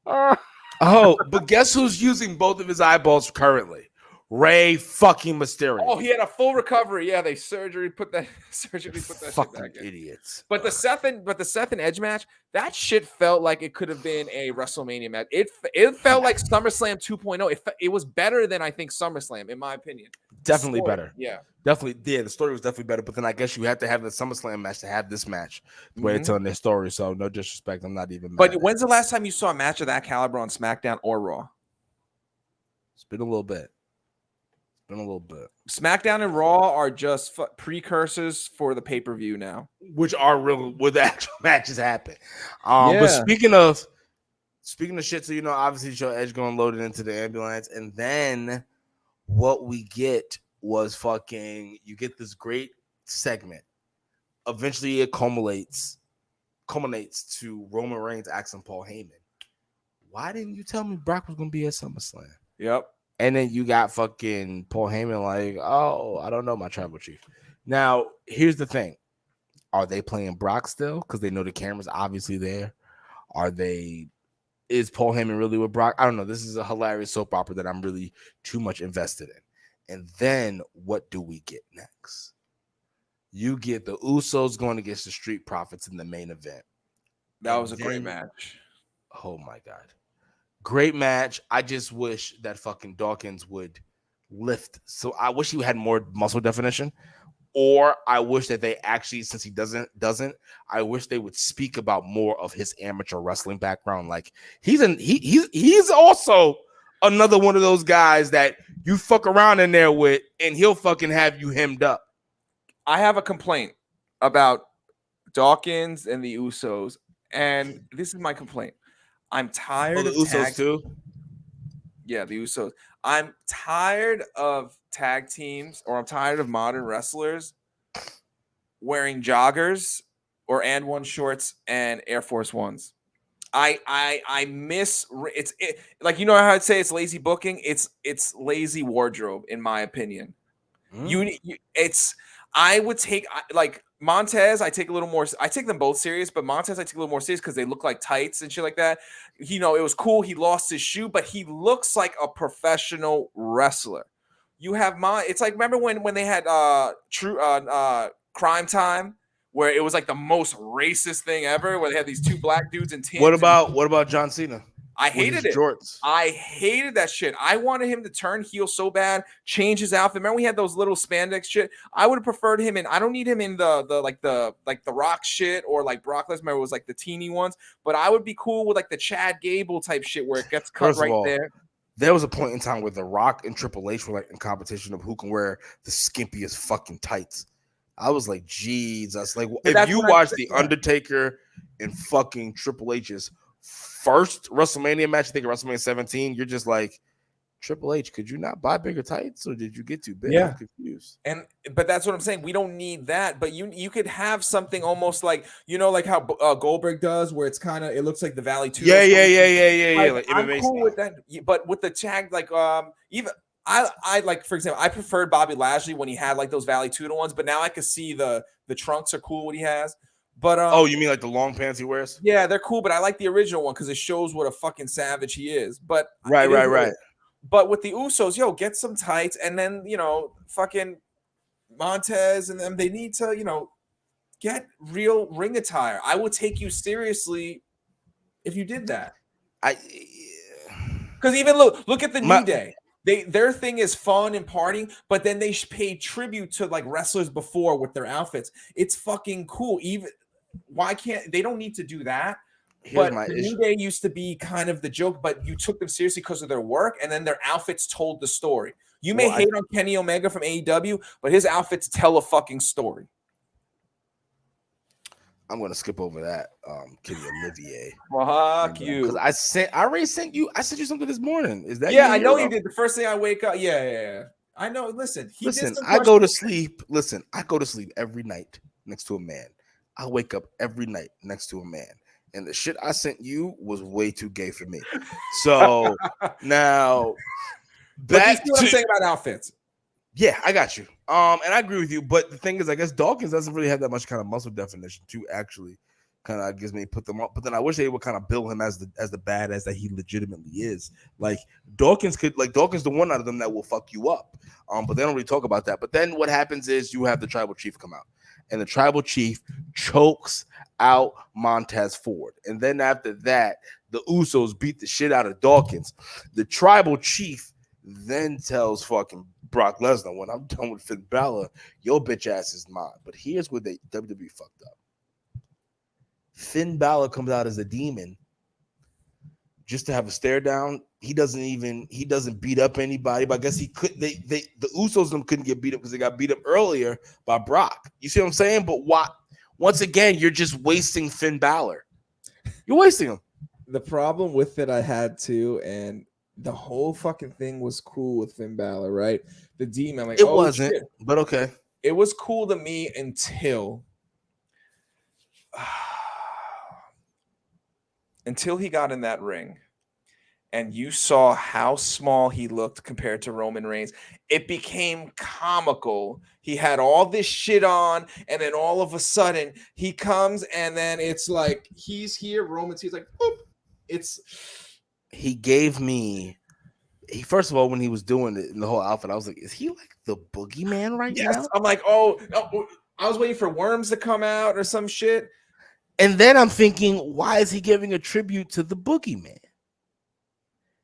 but guess who's using both of his eyeballs currently? Rey fucking Mysterio. Oh, he had a full recovery. Yeah, they surgically put that fucking shit back in. Idiots. But the Seth and Edge match, that shit felt like it could have been a WrestleMania match. It felt like SummerSlam 2.0. It was better than I think SummerSlam, in my opinion. Definitely better. Yeah. Definitely. Yeah, the story was definitely better. But then I guess you have to have the SummerSlam match to have this match the way they're telling their story. So no disrespect. I'm not even mad. But when's the last time you saw a match of that caliber on SmackDown or Raw? It's been a little bit. SmackDown and Raw are just precursors for the pay-per-view now, which are real where the actual matches happen. But speaking of shit, so obviously show Edge going loaded into the ambulance, and then what we get was you get this great segment. Eventually, it culminates to Roman Reigns asking Paul Heyman, "Why didn't you tell me Brock was going to be at SummerSlam?" Yep. And then you got fucking Paul Heyman like, "Oh, I don't know, my tribal chief." Now, here's the thing. Are they playing Brock still? Because they know the camera's obviously there. Is Paul Heyman really with Brock? I don't know. This is a hilarious soap opera that I'm really too much invested in. And then what do we get next? You get the Usos going against the Street Profits in the main event. That was a great match. Oh, my God. Great match. I just wish that fucking Dawkins would lift. So I wish he had more muscle definition, or I wish that they actually, since he doesn't, I wish they would speak about more of his amateur wrestling background. Like he's also another one of those guys that you fuck around in there with, and he'll fucking have you hemmed up. I have a complaint about Dawkins and the Usos. And this is my complaint. I'm tired the of Usos too. Yeah, the Usos. I'm tired of tag teams, or I'm tired of modern wrestlers wearing joggers or and one shorts and Air Force Ones. I miss like, you know how I'd say it's lazy booking. It's lazy wardrobe, in my opinion. It's I would take like Montez. I take a little more. I take them both serious, but Montez I take a little more serious because they look like tights and shit like that. You know, it was cool. He lost his shoe, but he looks like a professional wrestler. You have It's like, remember when they had Crime Time, where it was like the most racist thing ever, where they had these two black dudes in Timbs. What about John Cena? I hated it. Jorts. I hated that shit. I wanted him to turn heel so bad, change his outfit. Remember we had those little spandex shit? I would have preferred him in. I don't need him in the Rock shit, or like Brock Lesnar. Remember, it was like the teeny ones. But I would be cool with like the Chad Gable type shit where it gets cut right there. There was a point in time where The Rock and Triple H were like in competition of who can wear the skimpiest fucking tights. I was like, Jesus. Like, if you watch The Undertaker and fucking Triple H's first WrestleMania match, I think WrestleMania 17, you're just like, Triple H, could you not buy bigger tights, or did you get too big? Yeah. I'm confused. But that's what I'm saying. We don't need that. But you could have something almost like, you know, like how Goldberg does, where it's kind of, it looks like the Valley 2. Yeah. Like I'm cool with that. But with the tag, like even I like, for example, I preferred Bobby Lashley when he had like those Valley 2 ones, but now I can see the trunks are cool what he has. But you mean like the long pants he wears? Yeah, they're cool, but I like the original one because it shows what a fucking savage he is. But right. But with the Usos, get some tights, and then, you know, fucking Montez and them, they need to, you know, get real ring attire. I would take you seriously if you did that. Because even look at the New Day. Their thing is fun and partying, but then they pay tribute to like wrestlers before with their outfits. It's fucking cool. Even why can't they? Don't need to do that. But the New Day used to be kind of the joke, but you took them seriously because of their work, and then their outfits told the story. You may hate on Kenny Omega from AEW, but his outfits tell a fucking story. I'm gonna skip over that, Kenny Olivier. Fuck you. Because I already sent you. I sent you something this morning. Is that? Yeah, I know you did. The first thing I wake up. Yeah. I know. Listen, I go to sleep. Listen, I go to sleep every night next to a man. I wake up every night next to a man. And the shit I sent you was way too gay for me. So now, but you see what I'm saying about outfits. Yeah, I got you. And I agree with you. But the thing is, I guess Dawkins doesn't really have that much kind of muscle definition to actually kind of gives me put them up. But then I wish they would kind of bill him as the badass that he legitimately is. Like Dawkins the one out of them that will fuck you up. But they don't really talk about that. But then what happens is you have the tribal chief come out. And the tribal chief chokes out Montez Ford. And then after that, the Usos beat the shit out of Dawkins. The tribal chief then tells fucking Brock Lesnar, when I'm done with Finn Balor, your bitch ass is mine. But here's where the WWE fucked up. Finn Balor comes out as a demon just to have a stare down. He doesn't beat up anybody, but I guess he could. The Usos couldn't get beat up because they got beat up earlier by Brock. You see what I'm saying? But once again, you're just wasting Finn Balor. You're wasting him. The problem with it I had too, and the whole fucking thing was cool with Finn Balor, right? The demon, like, it wasn't, shit. But okay. It was cool to me until he got in that ring. And you saw how small he looked compared to Roman Reigns. It became comical. He had all this shit on, and then all of a sudden he comes, and then it's like he's here. Roman's he's like, boop. He gave me. First of all, when he was doing it in the whole outfit, I was like, is he like the boogeyman right now? I'm like, oh, I was waiting for worms to come out or some shit. And then I'm thinking, why is he giving a tribute to the boogeyman?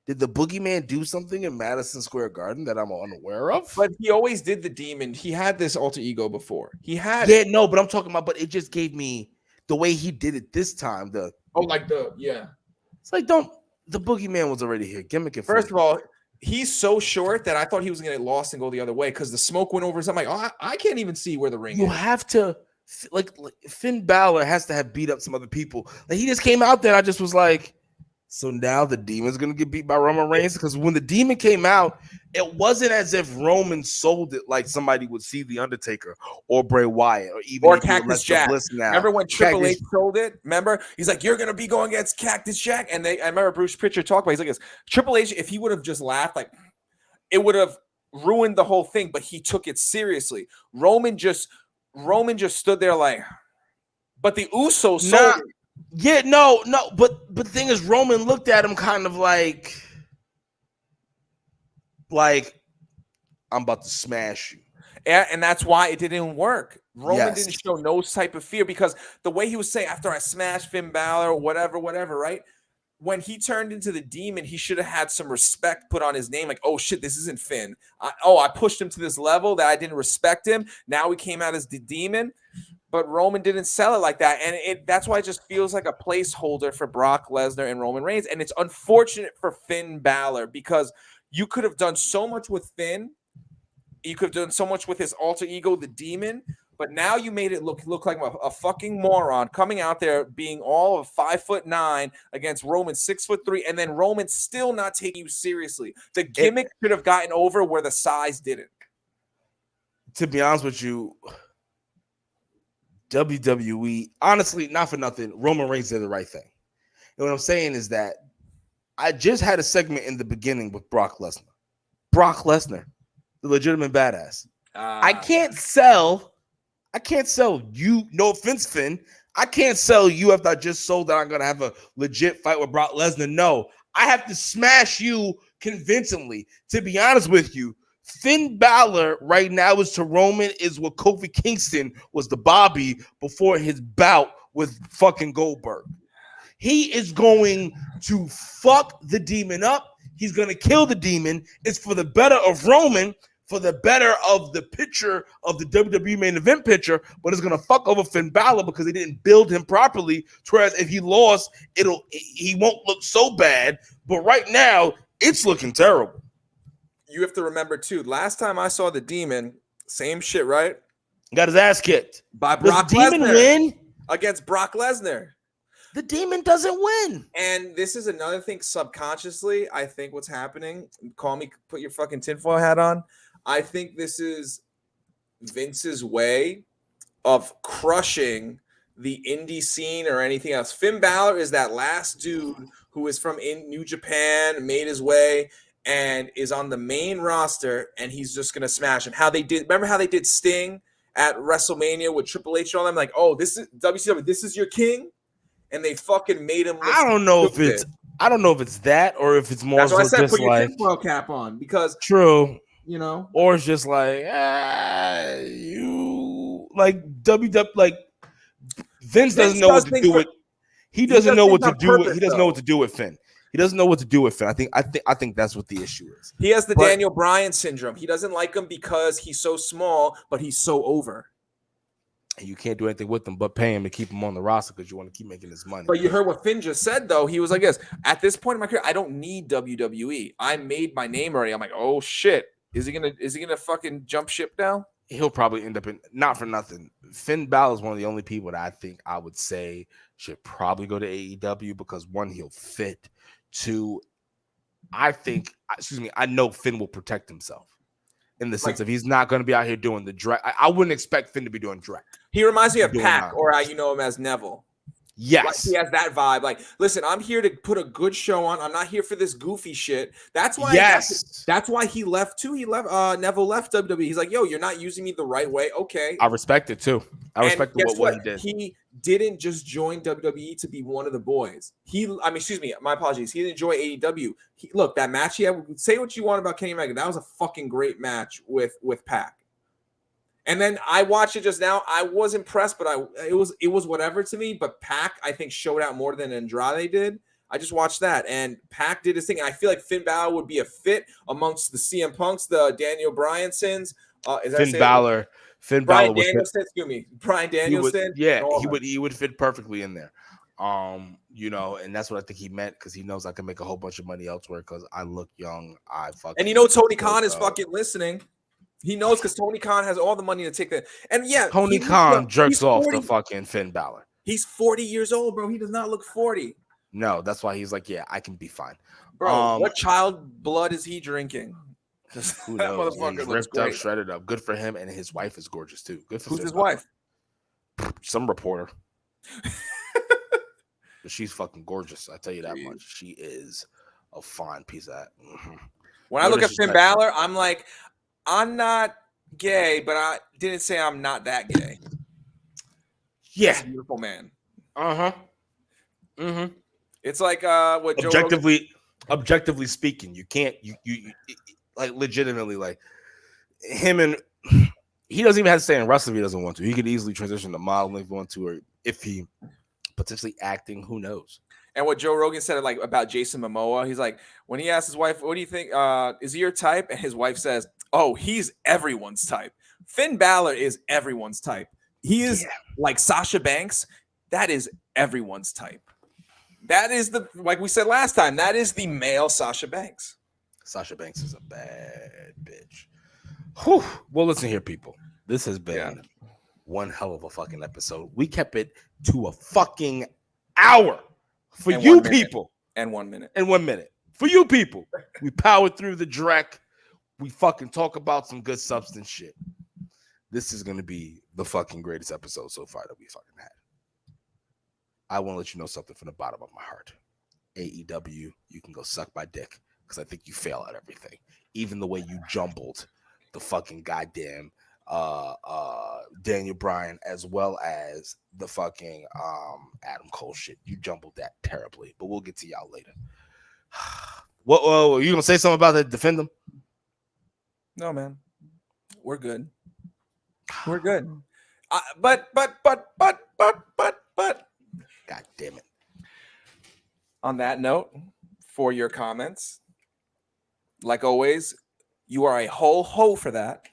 Did the boogeyman do something in Madison Square Garden that I'm unaware of? But he always did the demon. He had this alter ego before. He had it. No, but I'm talking about, but it just gave me the way he did it this time. It's like, the boogeyman was already here. Gimmick it. First of all, he's so short that I thought he was going to get lost and go the other way because the smoke went over his. I'm like, oh, I can't even see where the ring is. You have to like Finn Balor has to have beat up some other people. Like he just came out there, and I just was like, so now the Demon's gonna get beat by Roman Reigns? Because when the Demon came out, it wasn't as if Roman sold it like somebody would see the Undertaker or Bray Wyatt or even Cactus Jack. Bliss now. Remember when Triple H sold it? Remember, he's like, "You're gonna be going against Cactus Jack," and I remember Bruce Pritchard talked about. He's like, "Triple H, if he would have just laughed, like it would have ruined the whole thing." But he took it seriously. Roman just stood there like, but the Usos sold it. Yeah, no, but the thing is, Roman looked at him kind of like I'm about to smash you. And that's why it didn't work. Roman didn't show no type of fear because the way he was saying, after I smashed Finn Balor, whatever, right? When he turned into the Demon, he should have had some respect put on his name. Like, oh shit, this isn't Finn. I pushed him to this level that I didn't respect him. Now he came out as the Demon. But Roman didn't sell it like that. And that's why it just feels like a placeholder for Brock Lesnar and Roman Reigns. And it's unfortunate for Finn Balor because you could have done so much with Finn. You could have done so much with his alter ego, the Demon. But now you made it look like a fucking moron coming out there being all of 5'9" against Roman 6'3", and then Roman still not taking you seriously. The gimmick should have gotten over where the size didn't. To be honest with you, WWE, honestly, not for nothing, Roman Reigns did the right thing. And what I'm saying is that I just had a segment in the beginning with Brock Lesnar. Brock Lesnar, the legitimate badass. I can't sell you, no offense, Finn. I can't sell you after I just sold that I'm going to have a legit fight with Brock Lesnar. No, I have to smash you convincingly. To be honest with you, Finn Balor right now is to Roman is what Kofi Kingston was to Bobby before his bout with fucking Goldberg. He is going to fuck the Demon up. He's going to kill the Demon. It's for the better of Roman, for the better of the picture of the WWE main event picture, but it's going to fuck over Finn Balor because they didn't build him properly. Whereas if he lost, he won't look so bad. But right now, it's looking terrible. You have to remember, too, last time I saw the Demon, same shit, right? Got his ass kicked. By Brock Lesnar. Does the Demon win? Against Brock Lesnar. The Demon doesn't win. And this is another thing subconsciously, I think what's happening. Call me, put your fucking tinfoil hat on. I think this is Vince's way of crushing the indie scene or anything else. Finn Balor is that last dude who is from New Japan, made his way, and is on the main roster, and he's just gonna smash. And remember how they did Sting at WrestleMania with Triple H and all them? Like, oh, this is WCW, this is your king, and they fucking made him. I don't know if it's that or if it's more. That's why I said just put your like tinfoil cap on because true, you know, or it's just like you like WW like Vince doesn't know what to do with. He doesn't know what to do with. He doesn't know what to do with Finn. He doesn't know what to do with Finn. I think that's what the issue is. He has the Daniel Bryan syndrome. He doesn't like him because he's so small, but he's so over. And you can't do anything with him but pay him to keep him on the roster because you want to keep making his money. But you heard what Finn just said, though. He was like, yes, at this point in my career, I don't need WWE. I made my name already. I'm like, oh shit. Is he gonna fucking jump ship now? He'll probably end up in, not for nothing. Finn Balor is one of the only people that I think I would say should probably go to AEW because one, he'll fit. Two, I know Finn will protect himself in the sense of he's not going to be out here doing the direct. I wouldn't expect Finn to be doing direct. He reminds me of Pac, or how you know him as Neville. Yes. Like, he has that vibe. Like, listen, I'm here to put a good show on. I'm not here for this goofy shit. That's why. Yes. That's why he left too. Neville left WWE. He's like, yo, you're not using me the right way. Okay. I respect it too. I respect what he did. He didn't just join WWE to be one of the boys. Excuse me, my apologies. He didn't join AEW. Look, that match he had. Say what you want about Kenny Omega. That was a fucking great match with Pac. And then I watched it just now. I was impressed, but it was whatever to me. But Pac, I think, showed out more than Andrade did. I just watched that, and Pac did his thing. And I feel like Finn Balor would be a fit amongst the CM Punks, the Daniel Bryansons. Finn Balor Danielson, excuse me, Bryan Danielson. He would fit perfectly in there. And that's what I think he meant because he knows I can make a whole bunch of money elsewhere because I look young. And Tony Khan is fucking listening. He knows because Tony Khan has all the money to take that. And yeah, Tony Khan jerks off the fucking Finn Balor. He's 40 years old, bro. He does not look 40. No, that's why he's like, yeah, I can be fine. Bro, what child blood is he drinking? Who knows? That motherfucker looks ripped up, shredded up. Good for him, and his wife is gorgeous too. Good for Who's his wife? Some reporter. But she's fucking gorgeous. I tell you that much. She is a fine piece of that. Mm-hmm. When I look at Finn Balor, I'm like, I'm not gay, but I didn't say I'm not that gay. Yeah, he's a beautiful man. Mm-hmm. It's like what objectively speaking, you can't you like legitimately like him, and he doesn't even have to stay in wrestling if he doesn't want to. He could easily transition to modeling if he wants to, or if he potentially acting, who knows. And what Joe Rogan said like about Jason Momoa, he's like, when he asked his wife, what do you think? Is he your type? And his wife says, oh, he's everyone's type. Finn Balor is everyone's type. He is like Sasha Banks. That is everyone's type. That is like we said last time, that is the male Sasha Banks. Sasha Banks is a bad bitch. Whew. Well, listen here, people. This has been one hell of a fucking episode. We kept it to a fucking hour for you people. And 1 minute. And 1 minute. For you people. We powered through the dreck. We fucking talk about some good substance shit. This is going to be the fucking greatest episode so far that we fucking had. I want to let you know something from the bottom of my heart. AEW, you can go suck my dick because I think you fail at everything. Even the way you jumbled the fucking goddamn Daniel Bryan as well as the fucking Adam Cole shit. You jumbled that terribly, but we'll get to y'all later. What you gonna say something about that? Defend them? No, man. We're good. We're good. But. God damn it. On that note, for your comments, like always, you are a whole hoe for that.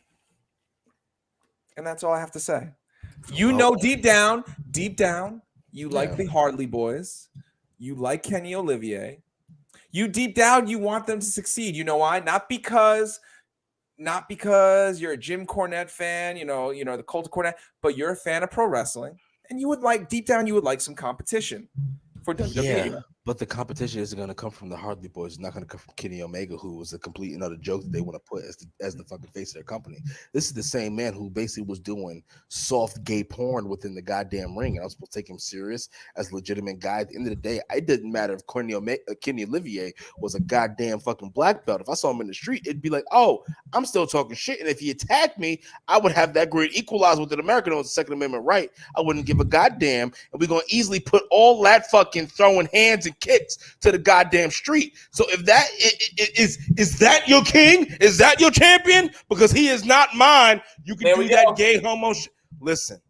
And that's all I have to say. You know deep down, you like the Hartley boys. You like Kenny Olivier. You deep down, you want them to succeed. You know why? Not because you're a Jim Cornette fan, you know, the cult of Cornette, but you're a fan of pro wrestling. And you would like, deep down, you would like some competition for WWE. Yeah, but the competition isn't going to come from the Hartley Boys. It's not going to come from Kenny Omega, who was a complete another joke that they want to put as the fucking face of their company. This is the same man who basically was doing soft gay porn within the goddamn ring, and I was supposed to take him serious as a legitimate guy. At the end of the day, it didn't matter if Kenny Olivier was a goddamn fucking black belt. If I saw him in the street, it'd be like, oh, I'm still talking shit, and if he attacked me, I would have that great equalizer within America on the Second Amendment right. I wouldn't give a goddamn, and we're going to easily put all that fucking throwing hands and kicks to the goddamn street. So if that is that your king? Is that your champion? Because he is not mine. You can do that gay homo shit. Listen,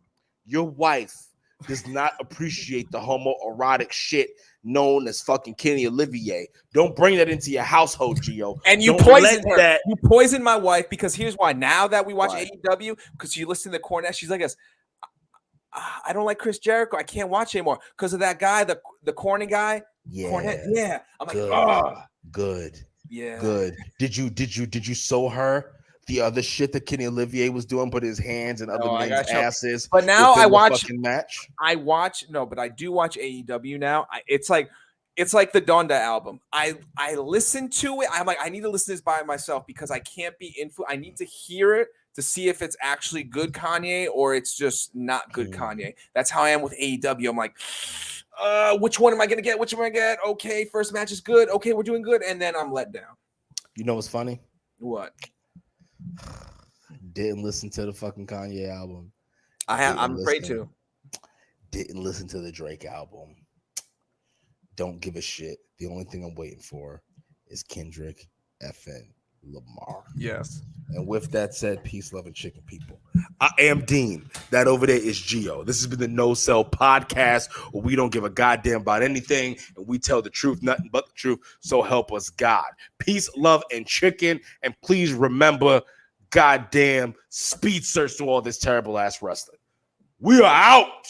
your wife does not appreciate the homoerotic shit known as fucking Kenny Olivier. Don't bring that into your household, Gio. And you poisoned her. You poisoned my wife because here's why. Now that we watch AEW, because you listen to Cornette, she's like us. I don't like Chris Jericho. I can't watch anymore because of that guy, the corny guy. Yeah. Cornette. Yeah. I'm like, good. Yeah. Good. Did you show her the other shit that Kenny Olivier was doing, put his hands in other men's asses? But now I watch match. I do watch AEW now. It's like the Donda album. I listen to it. I'm like, I need to listen to this by myself because I can't be influenced. I need to hear it to see if it's actually good Kanye or it's just not good Kanye. That's how I am with AEW. I'm like, which one am I gonna get? Which one am I gonna get? Okay, first match is good. Okay, we're doing good, and then I'm let down. You know what's funny? What? Didn't listen to the fucking Kanye album. I'm afraid to. Didn't listen to the Drake album. Don't give a shit. The only thing I'm waiting for is Kendrick effing Lamar. Yes. And with that said, peace, love, and chicken people. I am Dean. That over there is Gio. This has been the No Sell Podcast, where we don't give a goddamn about anything, and we tell the truth, nothing but the truth. So help us God. Peace, love, and chicken. And please remember, goddamn, speed search to all this terrible ass wrestling. We are out.